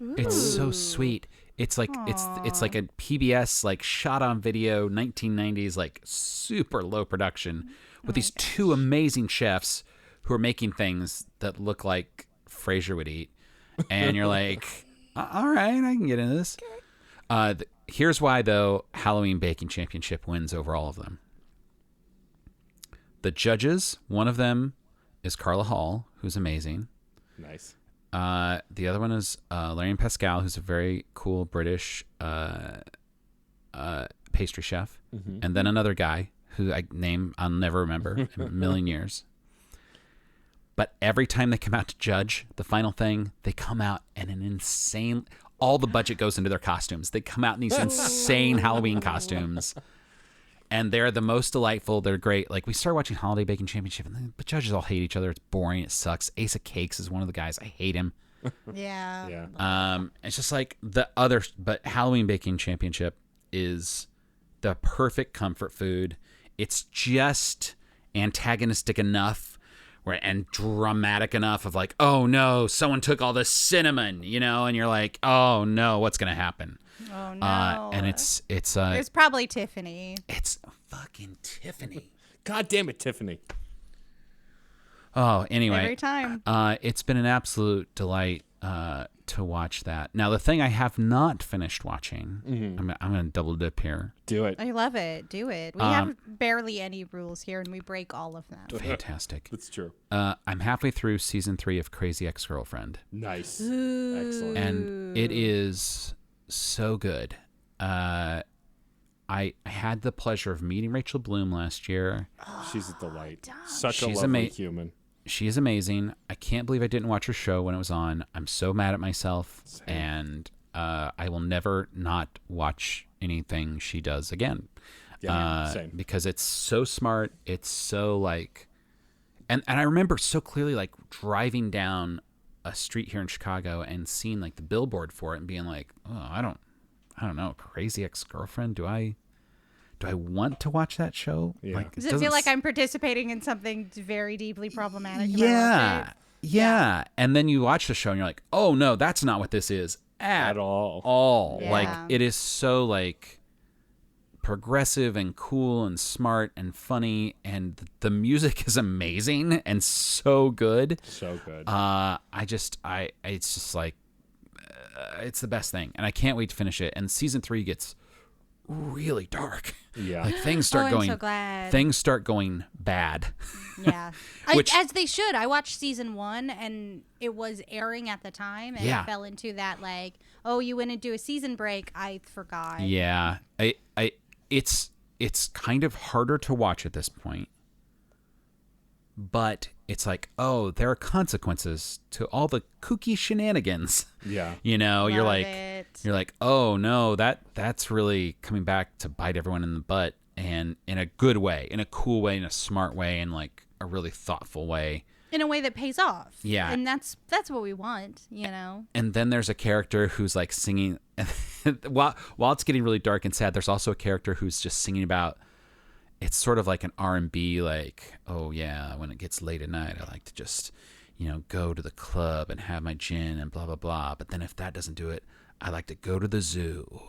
Ooh. It's so sweet. It's like it's like a PBS like shot on video 1990s like super low production with these two amazing chefs who are making things that look like Frasier would eat, and you're like, all right, I can get into this. Here's why though: Halloween Baking Championship wins over all of them. The judges, one of them is Carla Hall, who's amazing. Nice. The other one is Larry Pascal, who's a very cool British pastry chef. Mm-hmm. And then another guy who I'll never remember in a million years. But every time they come out to judge the final thing, they come out in an insane... All the budget goes into their costumes. They come out in these insane Halloween costumes. And they're the most delightful. They're great. Like, we started watching Holiday Baking Championship, and the judges all hate each other. It's boring. It sucks. Ace of Cakes is one of the guys. I hate him. Yeah. It's just like but Halloween Baking Championship is the perfect comfort food. It's just antagonistic enough and dramatic enough of like, oh no, someone took all the cinnamon, you know, and you're like, oh no, what's gonna happen? Oh no. And it's There's probably Tiffany. it's fucking Tiffany. God damn it, Tiffany. Oh, anyway, Every time. it's been an absolute delight to watch that. Now, the thing I have not finished watching, I'm going to double dip here. Do it. I love it. Do it. We have barely any rules here, and we break all of them. Fantastic. That's true. I'm halfway through season 3 of Crazy Ex-Girlfriend, Nice. Ooh. Excellent. and it is so good. I had the pleasure of meeting Rachel Bloom last year. She's a delight. Such a She's lovely human. She is amazing. I can't believe I didn't watch her show when it was on. I'm so mad at myself, and I will never not watch anything she does again. Yeah, same. Because it's so smart. It's so like, and I remember so clearly like driving down a street here in Chicago and seeing like the billboard for it and being like, oh, I don't know, Crazy Ex-Girlfriend. Do I want to watch that show? Yeah. Like, Does it feel like I'm participating in something very deeply problematic? if I Yeah, watch it? yeah. And then you watch the show and you're like, oh no, that's not what this is At all. all. Yeah. Like it is so like progressive and cool and smart and funny, and the music is amazing and so good. So good. It's just like it's the best thing, and I can't wait to finish it. And season 3 gets really dark. Yeah. Like things start I'm going. so glad. Things start going bad. Yeah. Which- as they should. I watched season 1 and it was airing at the time, and Yeah. I fell into that like, oh, you went into a season break. I forgot. Yeah, it's kind of harder to watch at this point, but it's like, oh, there are consequences to all the kooky shenanigans. Yeah. You know, you're Love like, it. oh no, that's really coming back to bite everyone in the butt, and in a good way, in a cool way, in a smart way, in like a really thoughtful way. In a way that pays off. Yeah. And that's what we want, you know. And then there's a character who's like singing while it's getting really dark and sad, there's also a character who's just singing about, it's sort of like an R&B, like, oh yeah, when it gets late at night, I like to just, you know, go to the club and have my gin and blah blah blah, but then if that doesn't do it, I like to go to the zoo.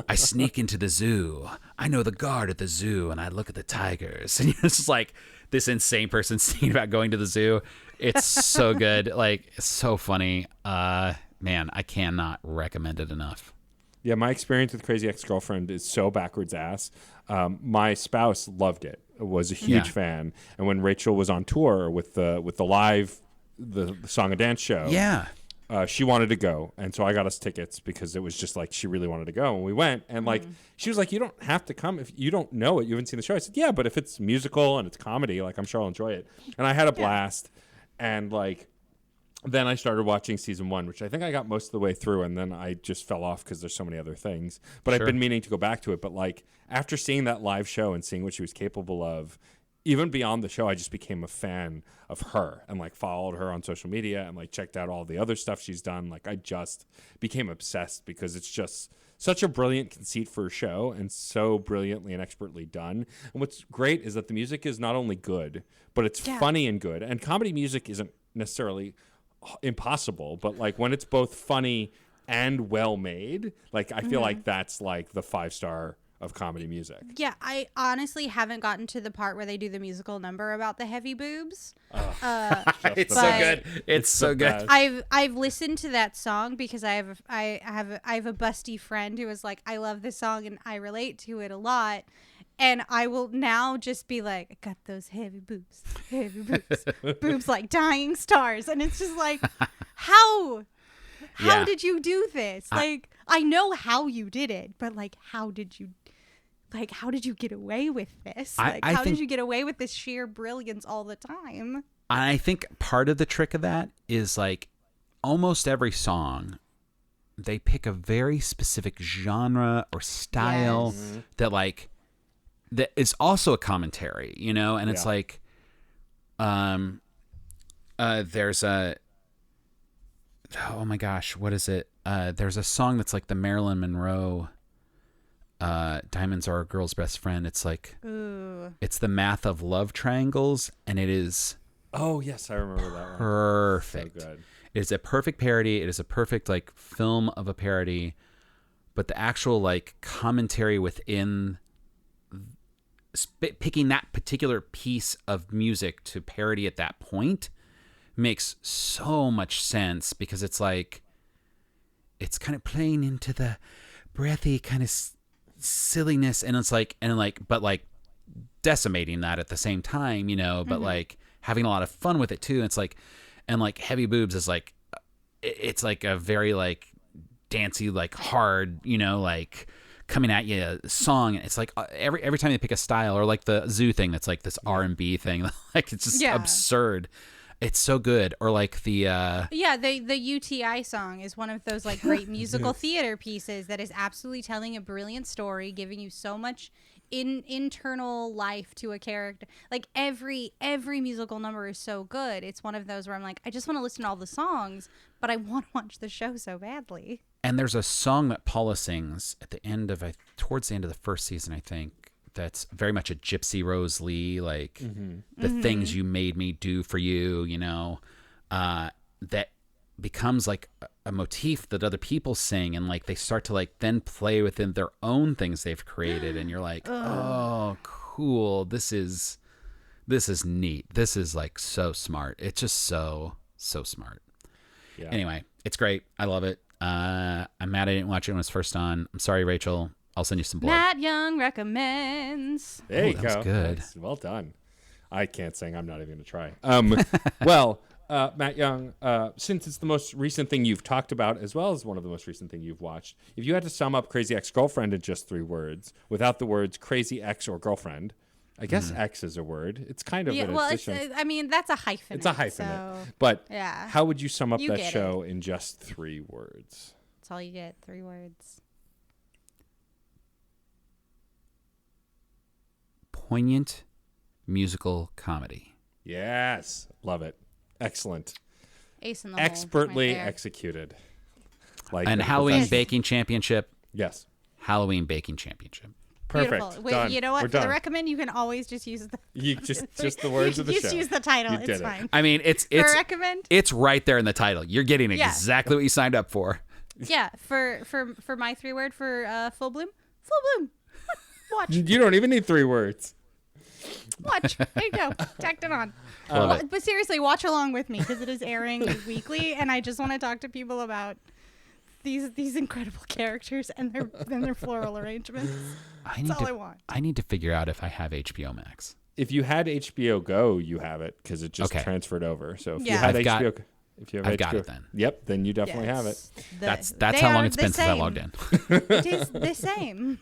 I sneak into the zoo. I know the guard at the zoo, and I look at the tigers. And it's just like this insane person singing about going to the zoo. It's so good. Like, it's so funny. Man, I cannot recommend it enough. Yeah, my experience with Crazy Ex-Girlfriend is so backwards ass. My spouse loved it. Was a huge Yeah. fan. And when Rachel was on tour with the live the song and dance show, Yeah. she wanted to go, and so I got us tickets because it was just like she really wanted to go, and we went. And like she was like, "You don't have to come if you don't know it. You haven't seen the show." I said, "Yeah, but if it's musical and it's comedy, like I'm sure I'll enjoy it." And I had a blast. And like then I started watching season 1, which I think I got most of the way through, and then I just fell off because there's so many other things. But I've been meaning to go back to it. But like after seeing that live show and seeing what she was capable of, even beyond the show, I just became a fan of her and like followed her on social media and like checked out all the other stuff she's done. Like I just became obsessed because it's just such a brilliant conceit for a show and so brilliantly and expertly done. And what's great is that the music is not only good, but it's funny and good. And comedy music isn't necessarily impossible, but like when it's both funny and well made, like I feel like that's like the 5-star of comedy music. Yeah, I honestly haven't gotten to the part where they do the musical number about the heavy boobs. It's so good. It's so good. I've listened to that song because I have a busty friend who is like, I love this song and I relate to it a lot. And I will now just be like, I got those heavy boobs, boobs like dying stars. And it's just like, how Yeah. did you do this? Like, I know how you did it, but like, how did you get away with this? Like, I how think- did you get away with this sheer brilliance all the time? I think part of the trick of that is like almost every song, they pick a very specific genre or style that like that is also a commentary, you know, and it's like there's a oh my gosh, what is it? There's a song that's like the Marilyn Monroe Diamonds Are a Girl's Best Friend. It's like Ooh. it's the math of love triangles, and it is Oh yes, I remember that one. Perfect. So good. It is a perfect parody. It is a perfect like film of a parody, but the actual like commentary within picking that particular piece of music to parody at that point makes so much sense, because it's like it's kind of playing into the breathy kind of silliness, and it's like but like decimating that at the same time, but like having a lot of fun with it too. It's like, and like Heavy Boobs is like, it's like a very like dancey, like hard, like coming at you song. And it's like every time they pick a style, or like the Zoo thing, that's like this R&B thing, like it's just absurd. It's so good. Or like the the UTI song is one of those like great musical theater pieces that is absolutely telling a brilliant story, giving you so much internal life to a character. Like every musical number is so good. It's one of those where I'm like, I just want to listen to all the songs, but I want to watch the show so badly. And there's a song that Paula sings at the end of towards the end of the first season, I think, that's very much a Gypsy Rose Lee, like the things you made me do for you, that becomes like a motif that other people sing, and like they start to like then play within their own things they've created, and you're like, oh, cool, this is neat, this is like so smart. It's just so smart. Yeah. Anyway, it's great. I love it. I'm mad I didn't watch it when it was first on. I'm sorry, Rachel. I'll send you some blood. Matt Young recommends. There you that go. Was good. That's well done. I can't sing. I'm not even going to try. Well, Matt Young, since it's the most recent thing you've talked about, as well as one of the most recent thing you've watched, if you had to sum up Crazy Ex-Girlfriend in just 3 words, without the words crazy ex or girlfriend, I guess X is a word. It's kind of an addition. I mean, that's a hyphenate. It's a hyphenate. So, but yeah. How would you sum up You that get show in just 3 words? That's all you get. 3 words. Poignant musical comedy. Yes. Love it. Excellent. Ace in the hole. Expertly Right there. executed. Like And Halloween Baking Championship. Yes. Halloween Baking Championship. Perfect. Beautiful. Wait, Done. you know what? We're For the done. recommend, you can always just use the You just the words of the show. Just use the title. You did It's it. fine. I mean, it's For recommend? It's right there in the title. You're getting Yeah. exactly what you signed up for. Yeah. For my 3 word for Full Bloom. Full Bloom. Watch. You don't even need 3 words. Watch. There you go. Tacked it on. Love it. But seriously, watch along with me because it is airing weekly, and I just want to talk to people about these incredible characters and their floral arrangements. That's all I want. I need to figure out if I have HBO Max. If you had HBO Go, you have it because it just Okay. transferred over. So if you Yeah. had I've got- HBO, if you have I've HBO, got it then. Yep, then you definitely have it. That's They how are long it's the been since I same. logged in. It is the same.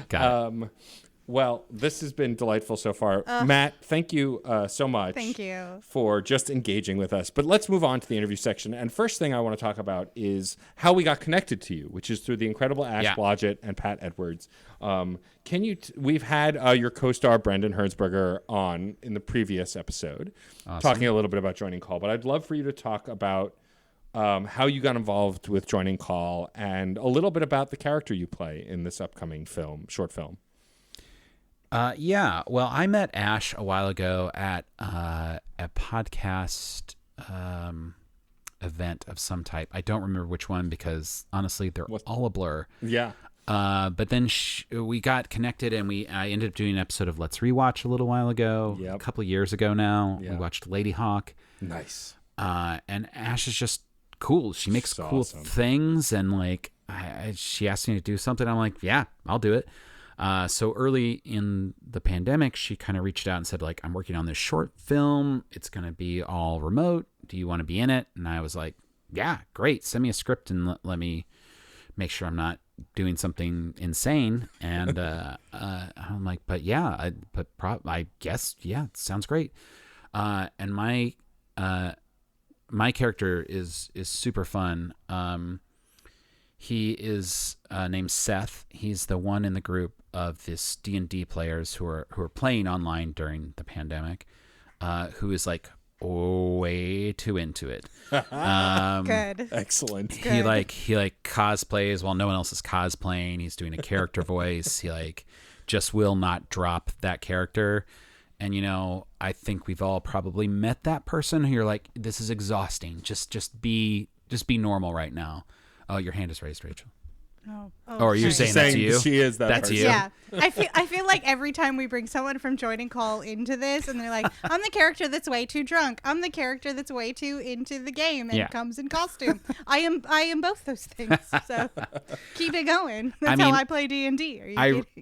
Got it. Well, this has been delightful so far. Matt, thank you so much. Thank you. For just engaging with us. But let's move on to the interview section. And first thing I want to talk about is how we got connected to you, which is through the incredible Ash Blodgett and Pat Edwards. We've had your co-star Brendan Hertzberger on in the previous episode, talking a little bit about Joining Call. But I'd love for you to talk about how you got involved with Joining Call and a little bit about the character you play in this upcoming short film. Yeah. Well, I met Ash a while ago at a podcast event of some type. I don't remember which one because honestly, they're all a blur. Yeah. But then we got connected, and I ended up doing an episode of Let's Rewatch a little while ago, a couple of years ago now. Yeah. We watched Lady Hawk. Nice. And Ash is just cool. She makes So cool awesome. things, and like she asked me to do something. I'm like, yeah, I'll do it. So early in the pandemic, she kind of reached out and said, like, I'm working on this short film. It's going to be all remote. Do you want to be in it? And I was like, yeah, great. Send me a script and let me make sure I'm not doing something insane. And I'm like, but yeah, I guess, yeah, it sounds great. And my character is super fun. He is named Seth. He's the one in the group of this D&D players who are playing online during the pandemic, who is like way too into it. Good. Excellent. He cosplays while no one else is cosplaying. He's doing a character voice. He just will not drop that character. And I think we've all probably met that person who you're like, this is exhausting. Just be normal right now. Oh, your hand is raised, Rachel. Oh, Or are you sorry. saying that's you? She is that That's person. you? Yeah, I feel like every time we bring someone from Joining Call into this, and they're like, "I'm the character that's way too drunk. I'm the character that's way too into the game and Yeah. comes in costume. I am both those things. So keep it going. That's mean, how I play D&D.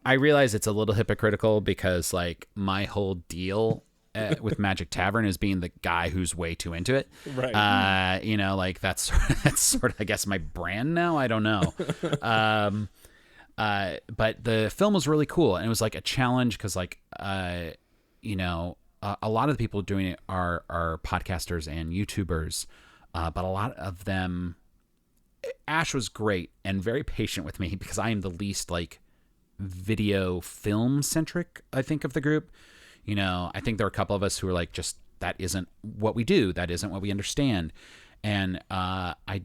I realize it's a little hypocritical because like my whole deal with Magic Tavern is being the guy who's way too into it. Right. Like that's sort of I guess my brand now. I don't know. But the film was really cool, and it was like a challenge because like a lot of the people doing it are podcasters and YouTubers, but a lot of them. Ash was great and very patient with me because I am the least like video film centric, I think, of the group. I think there are a couple of us who are like, just that isn't what we do. That isn't what we understand. And I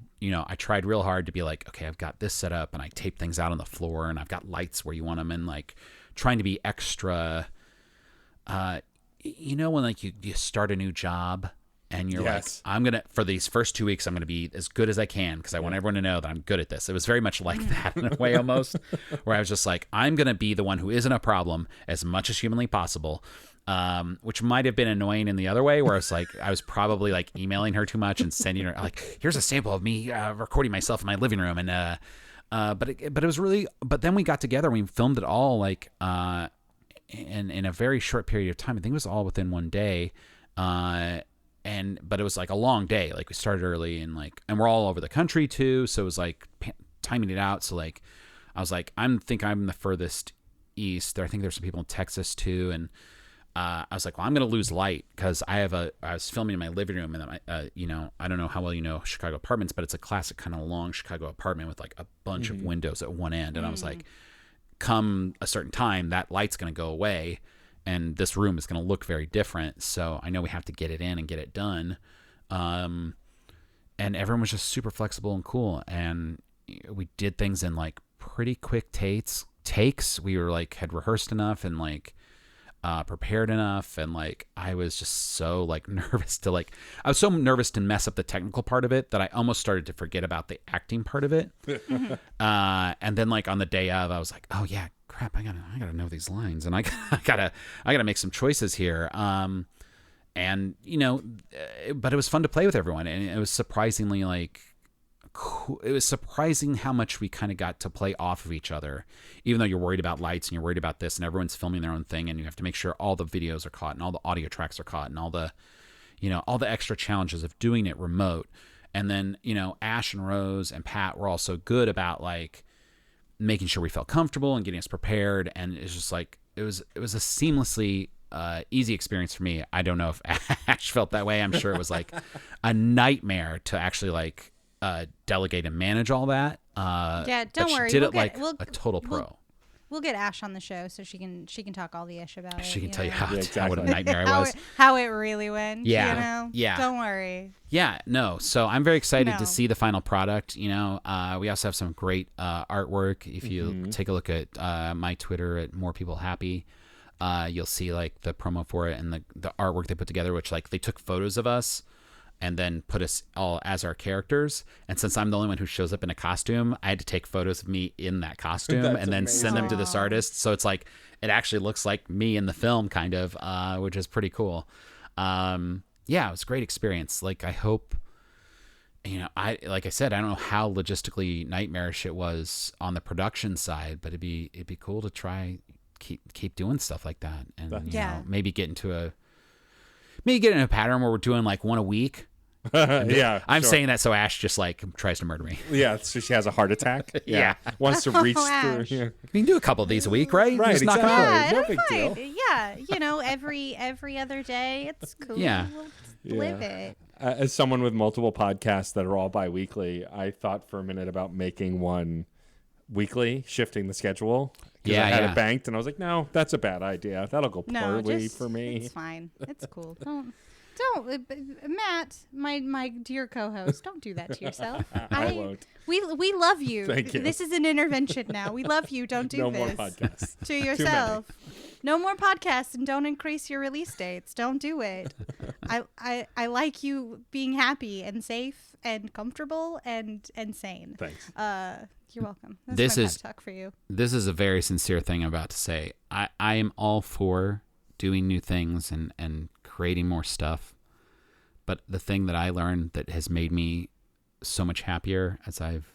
tried real hard to be like, okay, I've got this set up and I tape things out on the floor and I've got lights where you want them, and like trying to be extra, when like you start a new job and you're Yes. like, for these first 2 weeks, I'm going to be as good as I can because I want everyone to know that I'm good at this. It was very much like that in a way almost, where I was just like, I'm going to be the one who isn't a problem as much as humanly possible. Which might have been annoying in the other way, where it's like I was probably like emailing her too much and sending her like, here's a sample of me recording myself in my living room, and but it was really. But then we got together and we filmed it all like in a very short period of time. I think it was all within one day, but it was like a long day. Like we started early and we're all over the country too, so it was like timing it out. So like I was like, I'm the furthest east. I think there's some people in Texas too, and. I was like, well, I'm going to lose light because I was filming in my living room, and I don't know how well you know Chicago apartments, but it's a classic kind of long Chicago apartment with like a bunch of windows at one end. And I was like, come a certain time, that light's going to go away and this room is going to look very different. So I know we have to get it in and get it done. And everyone was just super flexible and cool. And we did things in like pretty quick takes. We were like, had rehearsed enough and like, prepared enough, and like I was just so like nervous to mess up the technical part of it that I almost started to forget about the acting part of it. And then like on the day of, I was like, oh yeah, crap, I gotta know these lines, and I gotta make some choices here. And but it was fun to play with everyone, and it was surprisingly like cool. It was surprising how much we kind of got to play off of each other, even though you're worried about lights and you're worried about this and everyone's filming their own thing and you have to make sure all the videos are caught and all the audio tracks are caught and all the extra challenges of doing it remote. And then, Ash and Rose and Pat were also good about like making sure we felt comfortable and getting us prepared. And it's just like, it was a seamlessly easy experience for me. I don't know if Ash felt that way. I'm sure it was like a nightmare to actually like, delegate and manage all that. Yeah, don't worry. She did it like a total pro. We'll get Ash on the show so she can talk all the ish about it. She can tell you how exactly. what a nightmare I was. How it really went. Yeah. Yeah. Don't worry. Yeah, no. So I'm very excited to see the final product. We also have some great artwork. If you take a look at my Twitter at More People Happy, you'll see like the promo for it and the artwork they put together, which like they took photos of us and then put us all as our characters. And since I'm the only one who shows up in a costume, I had to take photos of me in that costume and then send them to this artist. So it's like, it actually looks like me in the film kind of, which is pretty cool. Yeah, it was a great experience. Like, I hope, like I said, I don't know how logistically nightmarish it was on the production side, but it'd be cool to try keep doing stuff like that. And, maybe get into a pattern where we're doing like one a week. Yeah, I'm saying that so Ash just like tries to murder me. Yeah, so she has a heart attack. Yeah. Wants to reach through. Ash. Yeah. We can do a couple of these a week, right? Right, Just knock 'em exactly. out. No it'll big be deal. fine. Yeah, every other day. It's cool. Yeah. We'll live it. As someone with multiple podcasts that are all bi-weekly, I thought for a minute about making one weekly, shifting the schedule. I had it banked, and I was like, no, that's a bad idea. That'll go poorly for me. It's fine. It's cool. Matt, my dear co-host, don't do that to yourself. I won't. We love you. Thank you. This is an intervention now. We love you. Don't do No this. more podcasts. To yourself. No more podcasts, and don't increase your release dates. Don't do it. I like you being happy and safe and comfortable and sane. Thanks. You're welcome. That's This my is- pep talk for you. This is a very sincere thing I'm about to say. I am all for doing new things and creating more stuff. But the thing that I learned that has made me so much happier as I've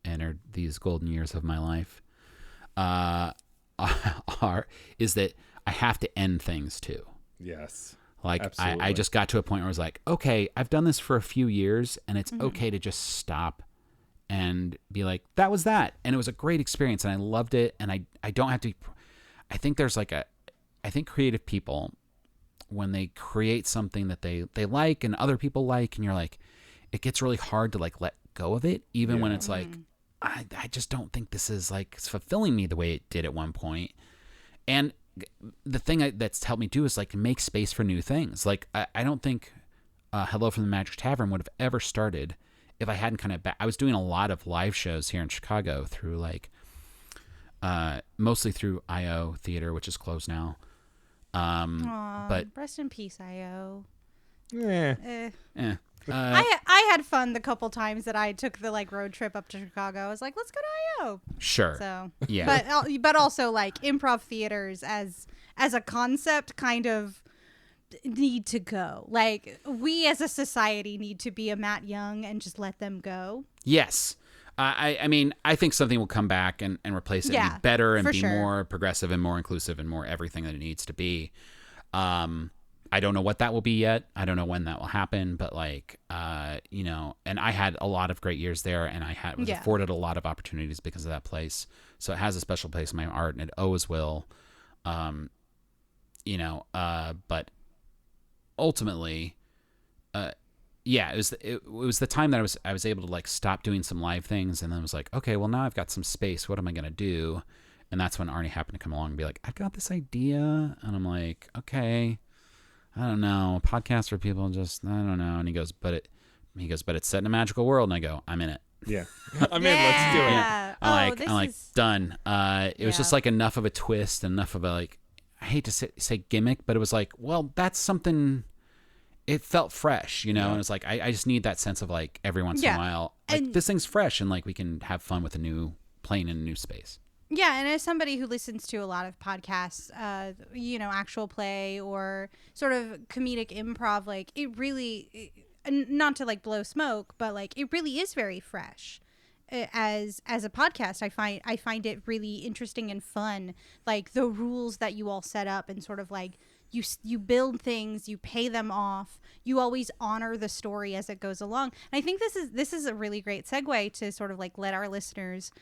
entered these golden years of my life is that I have to end things too. Yes. Like Absolutely. I just got to a point where I was like, okay, I've done this for a few years and it's okay to just stop and be like, that was that. And it was a great experience and I loved it. And I don't have to, I think there's like I think creative people, when they create something that they like and other people like, and you're like, it gets really hard to like let go of it, even when it's like, I just don't think this is like fulfilling me the way it did at one point. And the thing that's helped me do is like make space for new things. Like I don't think Hello from the Magic Tavern would have ever started if I hadn't kind of I was doing a lot of live shows here in Chicago through like mostly through IO Theater, which is closed now. Aw, But rest in peace, IO. Yeah. I had fun the couple times that I took the like road trip up to Chicago. I was like, let's go to IO. sure. So Yeah. but also like improv theaters as a concept kind of need to go. Like we as a society need to be a Matt Young and just let them go. Yes. I mean, I think something will come back and replace it and Yeah, be better and for be sure. more progressive and more inclusive and more everything that it needs to be. I don't know what that will be yet. I don't know when that will happen, but like, you know, and I had a lot of great years there and I was afforded a lot of opportunities because of that place. So it has a special place in my heart and it always will. You know, but ultimately, yeah, it was the time that I was able to like stop doing some live things, and then was like, okay, well now I've got some space. What am I gonna do? And that's when Arnie happened to come along and be like, I've got this idea, and I'm like, okay, I don't know, a podcast for people just I don't know. And he goes, but it's set in a magical world, and I go, I'm in it. Yeah. I'm in. Let's do it. Yeah. I'm like done. It was just Yeah. like enough of a twist, enough of a like, I hate to say gimmick, but it was like, well, that's something. It felt fresh, you know, and it's like I just need that sense of like every once in a while, like And- this thing's fresh and like we can have fun with playing in a new space. Yeah, and as somebody who listens to a lot of podcasts, you know, actual play or sort of comedic improv, like it really, not to like blow smoke, but like it really is very fresh. As a podcast, I find it really interesting and fun, like the rules that you all set up and sort of like you build things, you pay them off, you always honor the story as it goes along. And I think this is a really great segue to sort of like let our listeners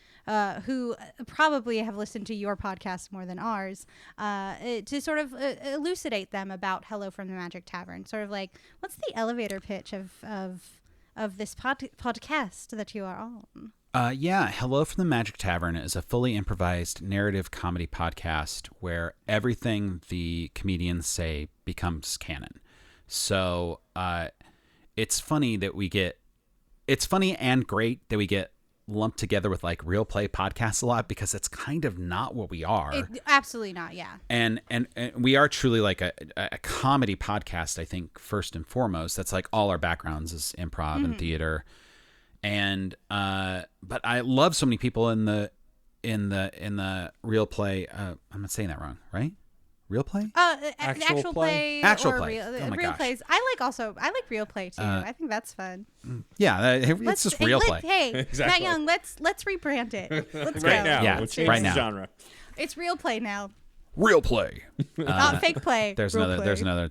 who probably have listened to your podcast more than ours to sort of elucidate them about Hello from the Magic Tavern. Sort of like, what's the elevator pitch of this podcast that you are on? Yeah, Hello from the Magic Tavern is a fully improvised narrative comedy podcast where everything the comedians say becomes canon. So it's funny and great that we get lumped together with like real play podcasts a lot because it's kind of not what we are. Absolutely not, yeah. And we are truly like a comedy podcast, I think, first and foremost. That's like all our backgrounds is improv and theater. And but I love so many people in the real play. I'm not saying that wrong, right? Real play? Actual play. Actual or play. Oh my real gosh. plays. I like real play too. I think that's fun. Yeah, it's just real play. Hey, Exactly. Matt Young, let's rebrand it. Let's Right go. now. Yeah, We'll change right the now. genre. It's real play now, Real play. not fake play. There's real another. play. There's another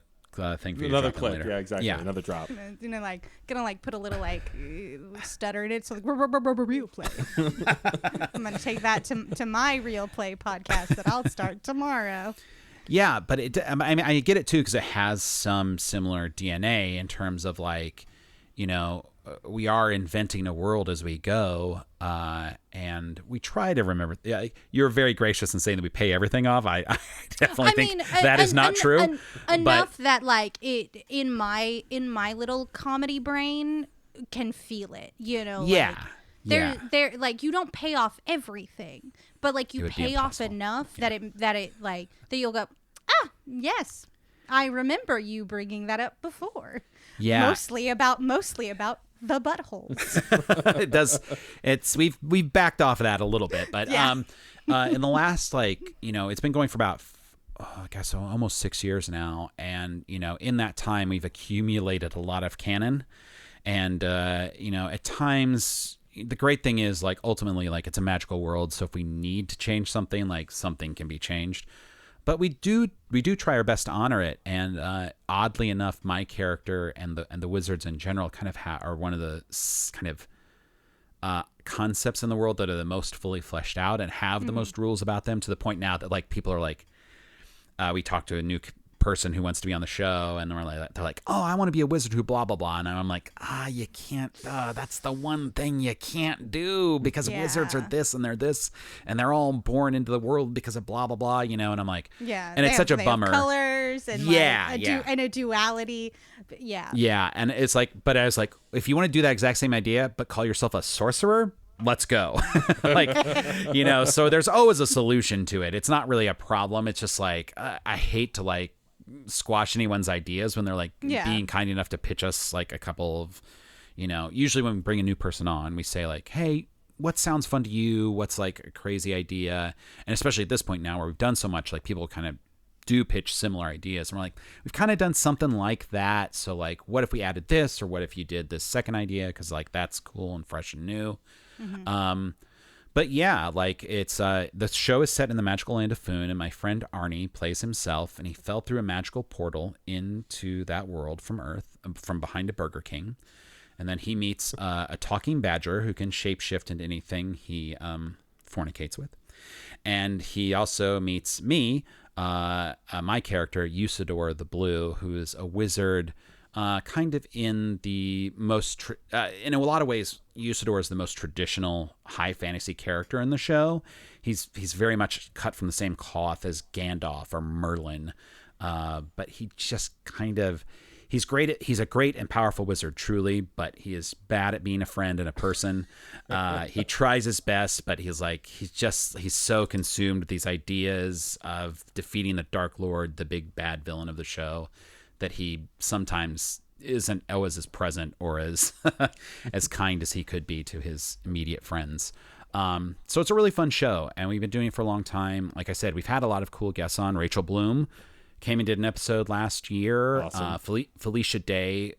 thing for you. Another to drop in clip. later. Yeah, exactly. Yeah. Another drop. You know, like gonna like put a little like stutter in it. So like real play. I'm gonna take that to my real play podcast that I'll start tomorrow. Yeah, but I mean, I get it too because it has some similar DNA in terms of like, you know, we are inventing a world as we go, and we try to remember. Yeah, you're very gracious in saying that we pay everything off. I definitely think that is not true. Enough that like it in my little comedy brain can feel it. Yeah. Like, they're like, you don't pay off everything, but like you It would be pay off impossible. enough that you'll go, yes, I remember you bringing that up before. Yeah. Mostly about the buttholes. It does. We've backed off of that a little bit, but Yeah. in the last, it's been going for about almost 6 years now, and in that time we've accumulated a lot of canon, and at times the great thing is like ultimately like it's a magical world, so if we need to change something, like something can be changed. But we do try our best to honor it, and oddly enough, my character and the wizards in general kind of are one of the kind of concepts in the world that are the most fully fleshed out and have the most rules about them, to the point now that like people are like, we talked to a new person who wants to be on the show, and they're like, oh, I want to be a wizard who blah blah blah, and I'm like, you can't, that's the one thing you can't do, because wizards are this and they're this, and they're all born into the world because of blah blah blah, and I'm like, and it's such a bummer. Colors and and a duality, and it's like, but I was like, if you want to do that exact same idea but call yourself a sorcerer, let's go. Like, so there's always a solution to it. It's not really a problem. It's just like, I hate to like squash anyone's ideas when they're like being kind enough to pitch us like a couple of, usually when we bring a new person on, we say like, hey, what sounds fun to you? What's like a crazy idea? And especially at this point now where we've done so much, like people kind of do pitch similar ideas. And we're like, we've kind of done something like that. So like, what if we added this, or what if you did this second idea? Cause like, that's cool and fresh and new. But yeah, like it's the show is set in the magical land of Foon, and my friend Arnie plays himself, and he fell through a magical portal into that world from Earth, from behind a Burger King, and then he meets a talking badger who can shapeshift into anything he fornicates with, and he also meets me, my character Usador the Blue, who is a wizard. Kind of in the most, in a lot of ways, Usador is the most traditional high fantasy character in the show. He's very much cut from the same cloth as Gandalf or Merlin, but he just kind of, he's a great and powerful wizard, truly, but he is bad at being a friend and a person. He tries his best, but he's so consumed with these ideas of defeating the Dark Lord, the big bad villain of the show, that he sometimes isn't always as present or as as kind as he could be to his immediate friends. So it's a really fun show, and we've been doing it for a long time. Like I said, we've had a lot of cool guests on. Rachel Bloom came and did an episode last year. Awesome. Felicia Day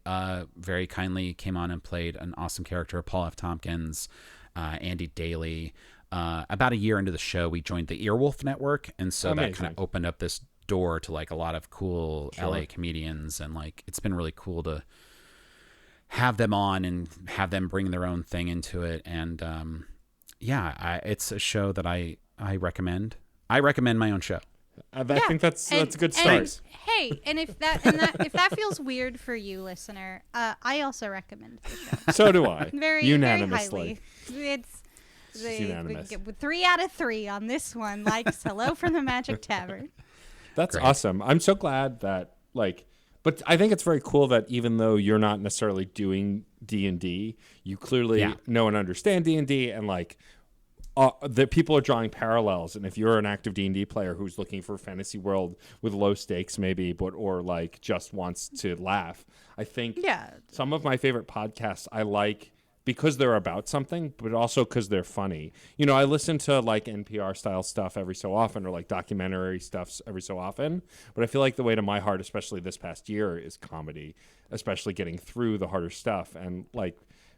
very kindly came on and played an awesome character. Paul F. Tompkins, Andy Daly. About a year into the show, we joined the Earwolf Network, and so that kind of opened up this door to like a lot of cool LA comedians, and like it's been really cool to have them on and have them bring their own thing into it. And it's a show that I recommend. I recommend my own show. I think that's a good start. And if that feels weird for you, listener, I also recommend the show. So do I. Very unanimously. Very highly. It's unanimous. 3 out of 3 on this one. Likes Hello from the Magic Tavern. That's awesome. I'm so glad that but I think it's very cool that even though you're not necessarily doing D&D, you clearly know and understand D&D, and the people are drawing parallels. And if you're an active D&D player who's looking for a fantasy world with low stakes maybe, or just wants to laugh, I think some of my favorite podcasts I like because they're about something, but also because they're funny. I listen to NPR style stuff every so often, or documentary stuff every so often. But I feel like the way to my heart, especially this past year, is comedy, especially getting through the harder stuff. And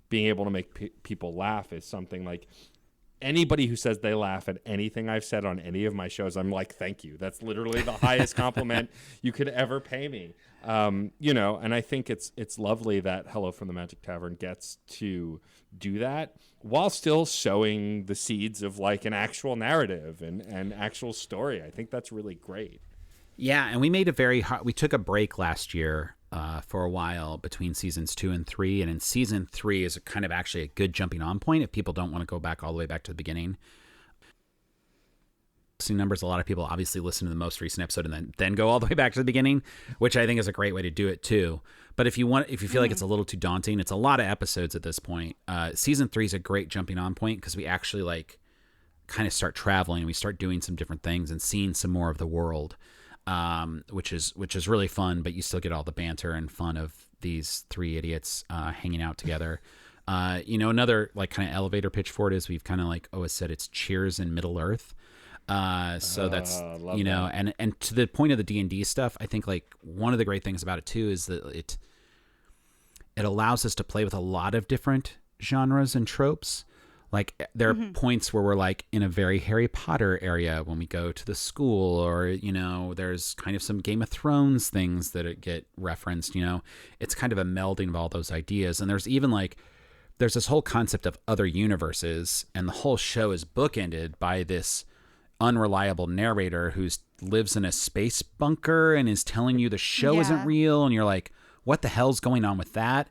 being able to make people laugh is something anybody who says they laugh at anything I've said on any of my shows, I'm like, thank you. That's literally the highest compliment you could ever pay me. And I think it's lovely that Hello from the Magic Tavern gets to do that while still sowing the seeds of an actual narrative and actual story. I think that's really great. Yeah, and we made we took a break last year for a while between seasons 2 and 3. And in season 3 is kind of actually a good jumping on point if people don't want to go back all the way back to the beginning. Numbers, a lot of people obviously listen to the most recent episode and then go all the way back to the beginning, which I think is a great way to do it too. But if you feel like it's a little too daunting, it's a lot of episodes at this point. Season 3 is a great jumping on point because we actually like kind of start traveling and we start doing some different things and seeing some more of the world, which is really fun. But you still get all the banter and fun of these 3 idiots hanging out together. Another like kind of elevator pitch for it is we've kind of like always said it's Cheers in Middle Earth. So that's, that. And to the point of the D&D stuff, I think like one of the great things about it too is that it allows us to play with a lot of different genres and tropes. Like there are points where we're like in a very Harry Potter area when we go to the school, or, there's kind of some Game of Thrones things that get referenced, it's kind of a melding of all those ideas. And there's even like, there's this whole concept of other universes, and the whole show is bookended by this unreliable narrator who lives in a space bunker and is telling you the show isn't real, and you're like, what the hell's going on with that?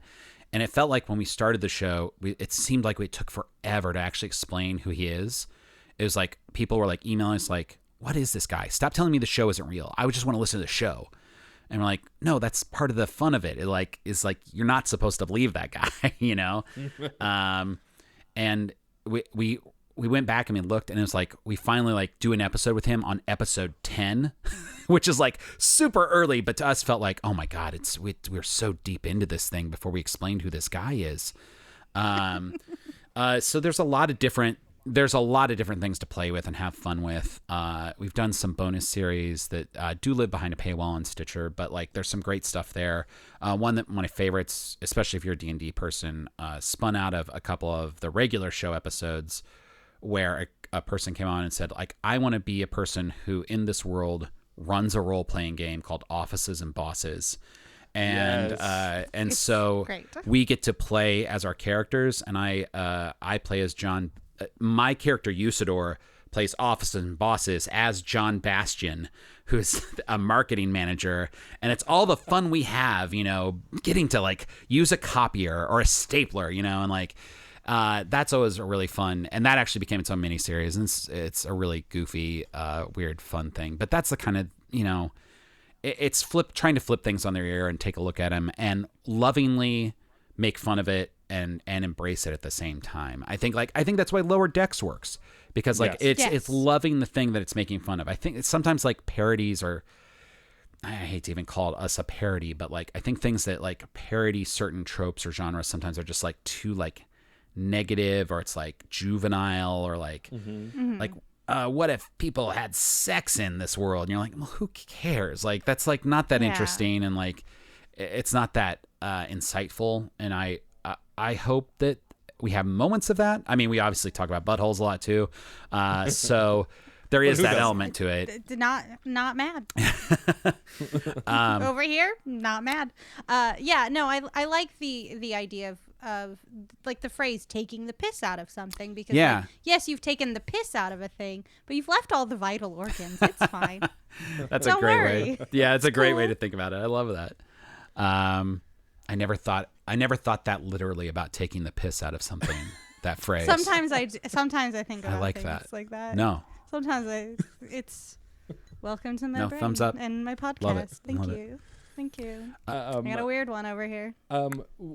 And it felt like when we started the show, it seemed like it took forever to actually explain who he is. It was like people were like emailing us like, what is this guy? Stop telling me the show isn't real. I would just want to listen to the show. And we're like, no, that's part of the fun of it. It like is like you're not supposed to believe that guy, And we went back and we looked, and it was like we finally like do an episode with him on episode 10, which is like super early, but to us felt like, oh my God, we're so deep into this thing before we explained who this guy is. So there's a lot of different things to play with and have fun with. We've done some bonus series that do live behind a paywall on Stitcher, but like there's some great stuff there. One of my favorites, especially if you're a D&D person, spun out of a couple of the regular show episodes where a person came on and said, like, I want to be a person who in this world runs a role-playing game called Offices and Bosses. And It's so great. we get to play as our characters, and I play as John. My character Usador plays Offices and Bosses as John Bastian, who's a marketing manager, and it's all the fun we have, getting to like use a copier or a stapler, and like that's always a really fun, and that actually became its own miniseries, and it's a really goofy, weird, fun thing. But that's the kind of it's trying to flip things on their ear and take a look at them and lovingly make fun of it and embrace it at the same time. I think that's why Lower Decks works, because like it's loving the thing that it's making fun of. I think it's sometimes like parodies, or I hate to even call us a parody, but like I think things that like parody certain tropes or genres sometimes are just like too like negative, or it's like juvenile, or like like what if people had sex in this world? And you're like, well, who cares? Like that's like not that interesting, and like it's not that insightful. And I hope that we have moments of that. I mean, we obviously talk about buttholes a lot too, so there is that element to it. Not mad. Over here, not mad. I like the idea of like the phrase taking the piss out of something, because like, yes, you've taken the piss out of a thing, but you've left all the vital organs. It's fine. That's Don't a great worry. way. Yeah, it's a great way to think about it. I love that. I never thought that literally about taking the piss out of something. That phrase. Sometimes I think about like things that. like that. No. Sometimes it's welcome to my No, brain thumbs up. and my podcast. Love it. Thank Love you. Thank you. I got a weird one over here.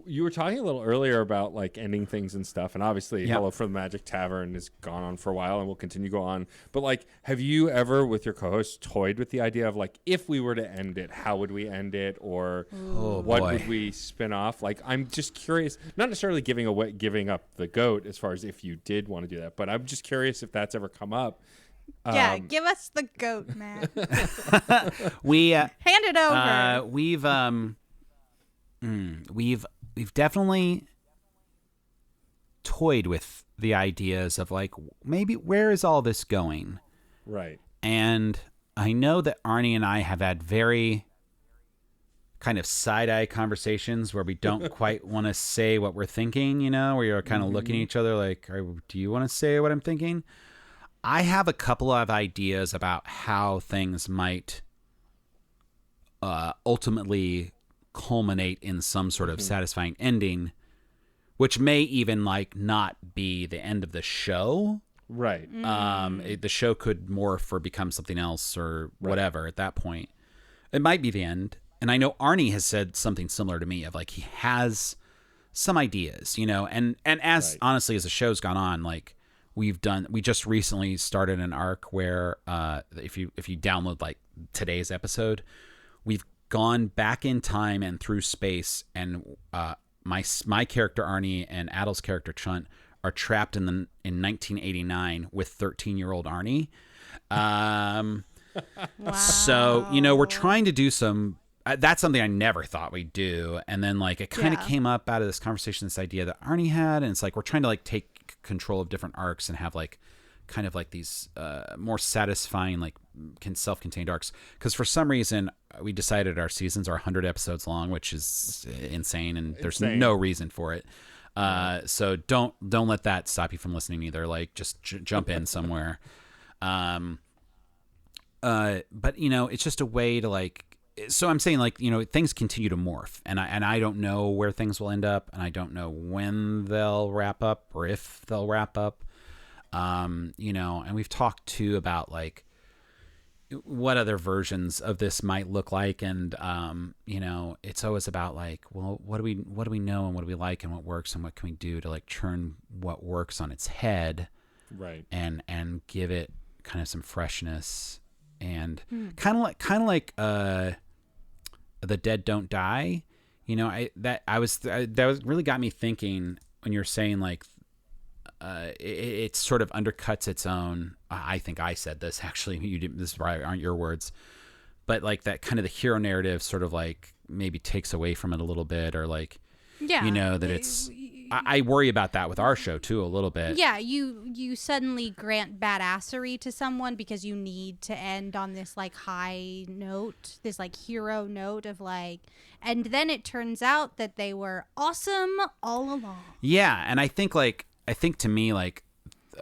You were talking a little earlier about like ending things and stuff, and obviously Yep. Hello from the Magic Tavern has gone on for a while and will continue to go on. But like, have you ever, with your co-host, toyed with the idea of like, if we were to end it, how would we end it, or what would we spin off? Like, I'm just curious, not necessarily giving up the goat as far as if you did want to do that, but I'm just curious if that's ever come up. Yeah, give us the goat, man. We Hand it over. We've definitely toyed with the ideas of like, maybe where is all this going? Right. And I know that Arnie and I have had very kind of side-eye conversations where we don't quite want to say what we're thinking, where you're kind of looking at each other like, do you want to say what I'm thinking? I have a couple of ideas about how things might ultimately culminate in some sort of satisfying ending, which may even like not be the end of the show. Right. The show could morph or become something else or whatever at that point. It might be the end. And I know Arnie has said something similar to me of like he has some ideas, you know, and as honestly as the show's gone on, like we just recently started an arc where if you download like today's episode, we've gone back in time and through space, and my character Arnie and Adel's character Chunt are trapped in 1989 with 13-year-old Arnie. Wow. So, you know, we're trying to do some that's something I never thought we'd do. And then like it kind of came up out of this conversation, this idea that Arnie had, and it's like we're trying to like take control of different arcs and have like kind of like these more satisfying like self-contained arcs, because for some reason we decided our seasons are 100 episodes long, which is insane, and there's no reason for it. So don't let that stop you from listening either. Like just jump in somewhere. But you know, it's just a way to like, so I'm saying like, you know, things continue to morph, and I don't know where things will end up, and I don't know when they'll wrap up or if they'll wrap up. You know, and we've talked too about like what other versions of this might look like, and you know, it's always about like, well, what do we know, and what do we like, and what works, and what can we do to like turn what works on its head, right? And give it kind of some freshness, and kind of like The Dead Don't Die. You know, that really got me thinking when you're saying like it sort of undercuts its own. I think I said this actually. You didn't. This probably aren't your words, but like that kind of the hero narrative sort of like maybe takes away from it a little bit, or like, you know, that it's. I worry about that with our show too a little bit. Yeah, you suddenly grant badassery to someone because you need to end on this like high note, this like hero note of like, and then it turns out that they were awesome all along. Yeah, and I think to me like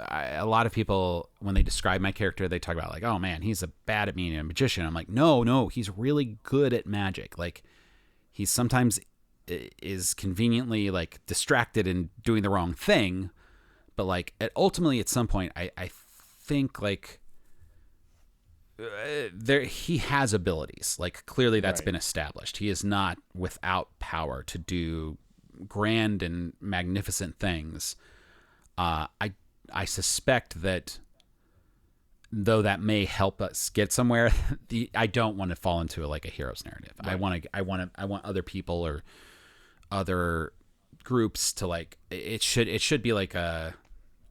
a lot of people when they describe my character, they talk about like, oh man, he's bad at being a magician. I'm like, no, he's really good at magic. Like he's sometimes is conveniently like distracted and doing the wrong thing, but like ultimately at some point I think like he has abilities, like clearly that's been established. He is not without power to do grand and magnificent things. I suspect that though that may help us get somewhere, I don't want to fall into like a hero's narrative. Right. I want other people or other groups to like, it should be like a,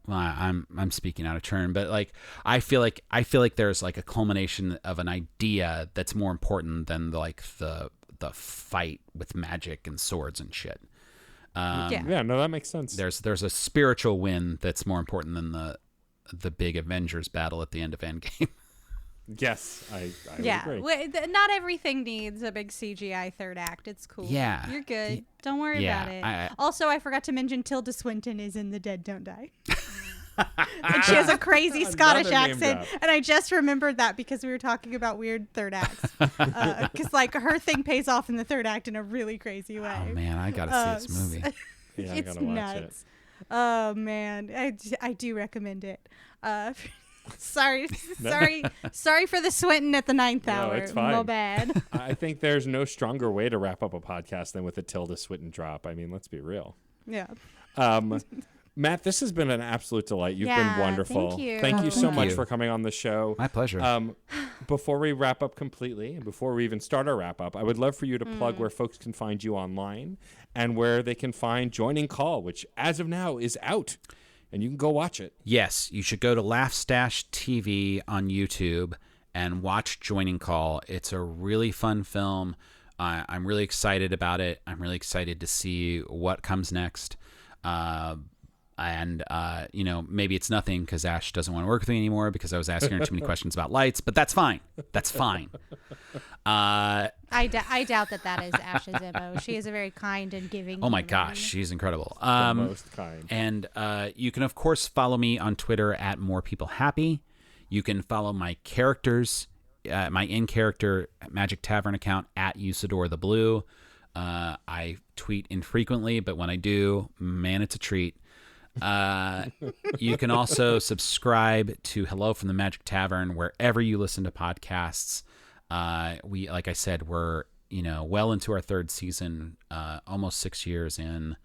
well, I'm speaking out of turn, but like I feel like there's like a culmination of an idea that's more important than the fight with magic and swords and shit. No, that makes sense. There's a spiritual win that's more important than the big Avengers battle at the end of Endgame. Yes, I would agree. Not everything needs a big CGI third act. It's cool. Yeah. You're good. Don't worry about it. Also, I forgot to mention Tilda Swinton is in The Dead Don't Die. And she has a crazy Scottish accent. And I just remembered that because we were talking about weird third acts. Because like her thing pays off in the third act in a really crazy way. Oh man, I gotta see this movie. Yeah, it's I gotta watch nuts. It. Oh man, I do recommend it. Sorry for the Swinton at the 9th hour. It's fine. My bad. I think there's no stronger way to wrap up a podcast than with a Tilda Swinton drop. I mean, let's be real. Yeah. Matt, this has been an absolute delight. You've been wonderful. Thank you. Thank you so much for coming on the show. My pleasure. Before we wrap up completely, and before we even start our wrap up, I would love for you to plug where folks can find you online and where they can find Joining Call, which as of now is out. And you can go watch it. Yes, you should go to Laugh Stash TV on YouTube and watch Joining Call. It's a really fun film. I'm really excited about it. I'm really excited to see what comes next. And you know, maybe it's nothing because Ash doesn't want to work with me anymore because I was asking her too many questions about lights, but that's fine. That's fine. I doubt that is Ash's MO. She is a very kind and giving Oh my human. gosh, she's incredible. The most kind. And you can of course follow me on Twitter at More People Happy. You can follow my characters, my in-character Magic Tavern account at Usador the Blue. I tweet infrequently, but when I do, man, it's a treat. You can also subscribe to Hello from the Magic Tavern wherever you listen to podcasts. We, like I said, we're well into our third season, almost 6 years in.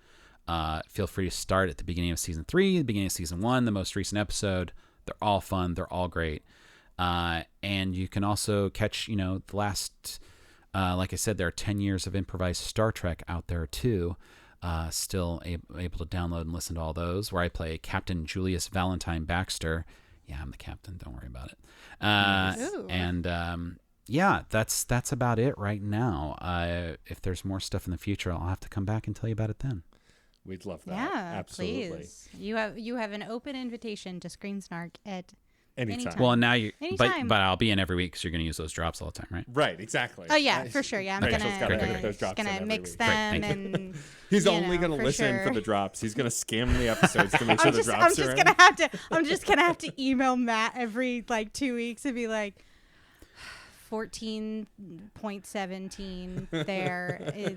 Feel free to start at the beginning of season 3, the beginning of season 1, the most recent episode. They're all fun. They're all great. And you can also catch, the last, like I said, there are 10 years of improvised Star Trek out there too. Still able to download and listen to all those, where I play Captain Julius Valentine Baxter. Yeah, I'm the captain. Don't worry about it. And yeah, that's about it right now. If there's more stuff in the future, I'll have to come back and tell you about it then. We'd love that. Yeah, absolutely. Please. You have an open invitation to Screen Snark at Anytime. Well, now you, Anytime. but I'll be in every week because you're going to use those drops all the time, right? Right, exactly. Oh yeah, for sure. Yeah, I'm Rachel's gotta get those gonna drops in every mix week. them, Great, thank and He's only going to for listen sure. for the drops. He's going to skim the episodes to make sure I'm the just drops are in. I'm just gonna have to email Matt every 2 weeks and be like, 14.17 there.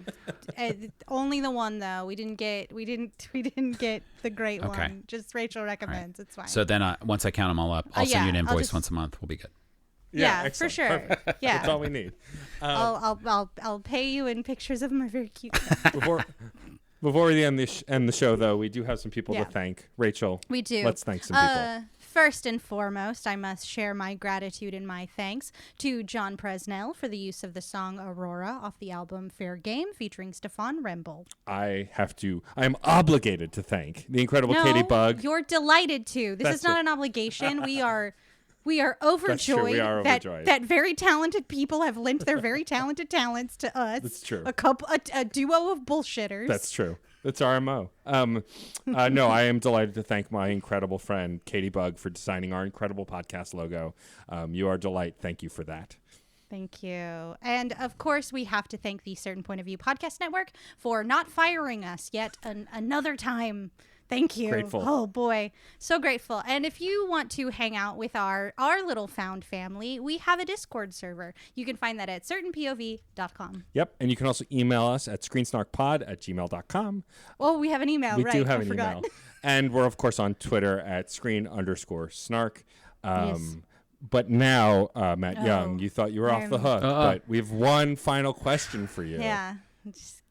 Only the one though. We didn't get the great Okay. one. Just Rachel recommends. It's fine. So then once I count them all up, I'll send you an yeah, I'll just- invoice once a month. We'll be good. yeah, for excellent. sure. Perfect. Yeah. That's all we need. I'll pay you in pictures of my very cute. Before we end the show, though, we do have some people Yeah. to thank. Rachel, We do. let's thank some people. First and foremost, I must share my gratitude and my thanks to John Presnell for the use of the song Aurora off the album Fair Game featuring Stefan Remble. I am obligated to thank the incredible Katie Bug. You're delighted to. This That's is not it. an obligation. We are overjoyed, We are that overjoyed. that very talented people have lent their very talented talents to us. That's true. A duo of bullshitters. That's true. That's our MO. No, I am delighted to thank my incredible friend, Katie Bug, for designing our incredible podcast logo. You are a delight. Thank you for that. Thank you. And of course, we have to thank the Certain Point of View Podcast Network for not firing us yet another time. Thank you. Grateful. Oh boy, so grateful. And if you want to hang out with our little found family, we have a Discord server. You can find that at certainpov.com. Yep. And you can also email us at screensnarkpod@gmail.com. Oh, we have an email, We right? do have I an forgot. email. And we're, of course, on Twitter at @screen_snark. Yes. But now, Matt Young, you thought you were off the hook, Uh-oh. but we have one final question for you. Yeah.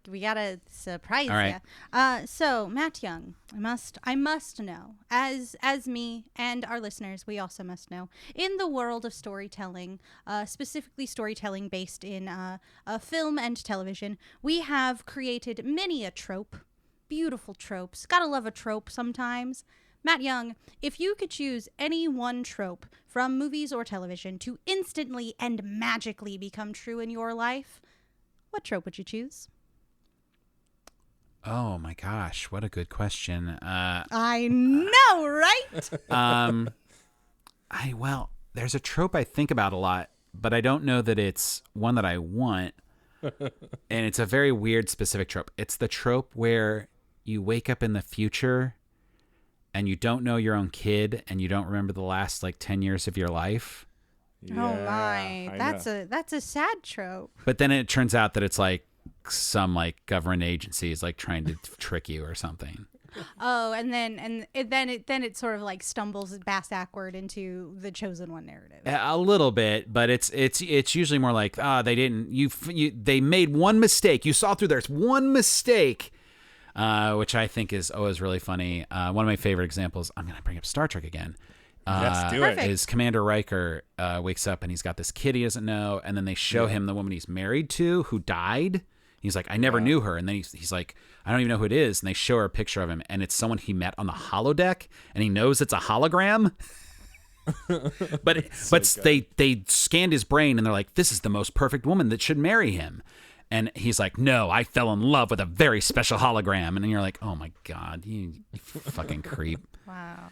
We gotta surprise All right. you. So Matt Young, I must know, as me and our listeners, we also must know, in the world of storytelling, specifically storytelling based in film and television, we have created many a trope, beautiful tropes. Gotta love a trope sometimes. Matt Young, if you could choose any one trope from movies or television to instantly and magically become true in your life, what trope would you choose? Oh my gosh, what a good question. I know, right? Well, there's a trope I think about a lot, but I don't know that it's one that I want. And it's a very weird specific trope. It's the trope where you wake up in the future and you don't know your own kid and you don't remember the last 10 years of your life. Oh my, I know. that's a sad trope. But then it turns out that it's some government agency is trying to trick you or something. Oh, and then it sort of stumbles backward into the chosen one narrative. A little bit, but it's usually more they made one mistake. You saw through there's one mistake, which I think is always really funny. One of my favorite examples. I'm gonna bring up Star Trek again. Yes, do Perfect. it. Is Commander Riker wakes up and he's got this kid he doesn't know, and then they show him the woman he's married to who died. He's like, I never knew her, and then he's like, I don't even know who it is, and they show her a picture of him, and it's someone he met on the holodeck, and he knows it's a hologram. but they scanned his brain, and they're like, this is the most perfect woman that should marry him. And he's like, no, I fell in love with a very special hologram. And then you're like, oh my God, you fucking creep. Wow.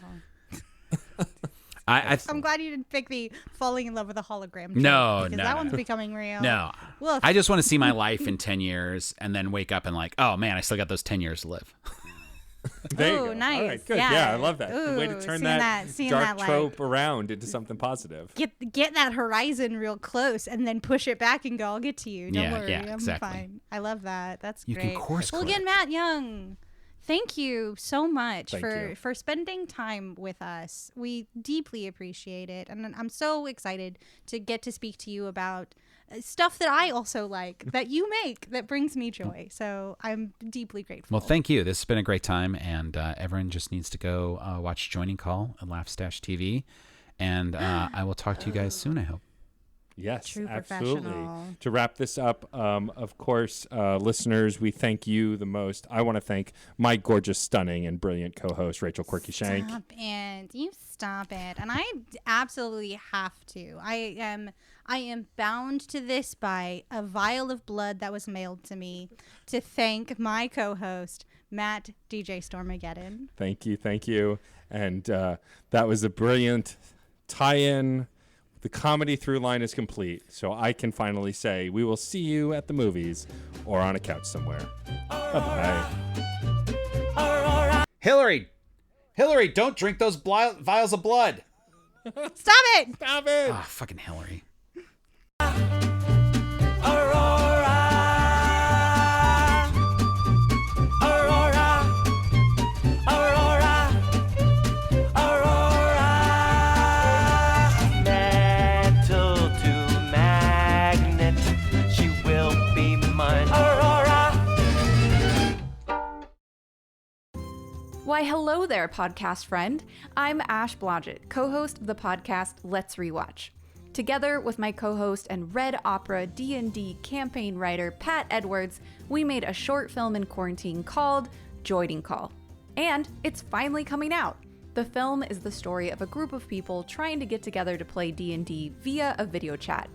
I'm glad you didn't pick the falling in love with a hologram trope, No, because no, that no. one's becoming real. No. Well, I just want to see my life in 10 years and then wake up and oh man, I still got those 10 years to live. There you Ooh, go. nice. All right, good. Yeah. Yeah, I love that. Ooh, Way to turn seeing that seeing dark that, like, trope around into something positive. Get that horizon real close and then push it back and go, I'll get to you. Don't Yeah, worry. yeah, I'm exactly. fine. I love that. That's You great. can course Well, again, correct. Matt Young, thank you so much Thank you. for spending time with us. We deeply appreciate it. And I'm so excited to get to speak to you about stuff that I also like, that you make, that brings me joy. So I'm deeply grateful. Well, thank you. This has been a great time, and everyone just needs to go watch Joining Call on Laugh-Stash TV, and I will talk to you guys soon, I hope. Yes, True absolutely. professional. To wrap this up, of course, listeners, we thank you the most. I want to thank my gorgeous, stunning, and brilliant co-host, Rachel Quirky Shank. Stop it. You stop it. And I absolutely have to. I am bound to this by a vial of blood that was mailed to me to thank my co-host, Matt DJ Stormageddon. Thank you. And that was a brilliant tie-in. The comedy through line is complete, so I can finally say we will see you at the movies or on a couch somewhere. Bye-bye. Hillary, don't drink those vials of blood. Stop it! Stop it! Ah, fucking Hillary. Metal to magnet, she will be mine. Aurora. Why, hello there, podcast friend. I'm Ash Blodgett, co-host of the podcast Let's Rewatch. Together with my co-host and Red Opera D&D campaign writer Pat Edwards, we made a short film in quarantine called Joining Call. And it's finally coming out. The film is the story of a group of people trying to get together to play D&D via a video chat.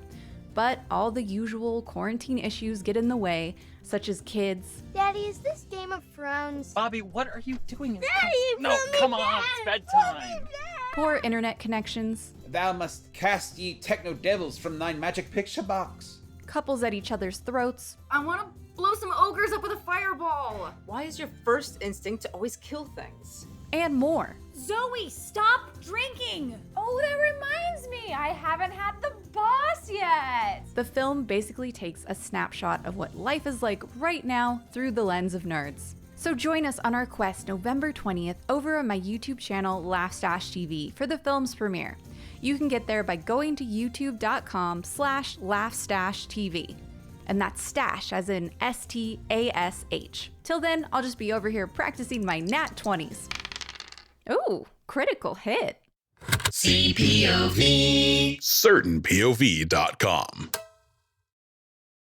But all the usual quarantine issues get in the way, such as kids, Daddy, is this Game of Thrones? Bobby, what are you doing? Daddy, No, come on, it's bedtime. poor internet connections, Thou must cast ye techno devils from thine magic picture box. couples at each other's throats, I want to blow some ogres up with a fireball. Why is your first instinct to always kill things? and more. Zoe, stop drinking. Oh, that reminds me, I haven't had the boss yet. The film basically takes a snapshot of what life is like right now through the lens of nerds. So join us on our quest November 20th over on my YouTube channel Laugh-Stash TV for the film's premiere. You can get there by going to youtube.com/laughstashtv. And that's stash as in STASH. Till then, I'll just be over here practicing my nat 20s. Ooh, critical hit. CPOV. CertainPOV.com.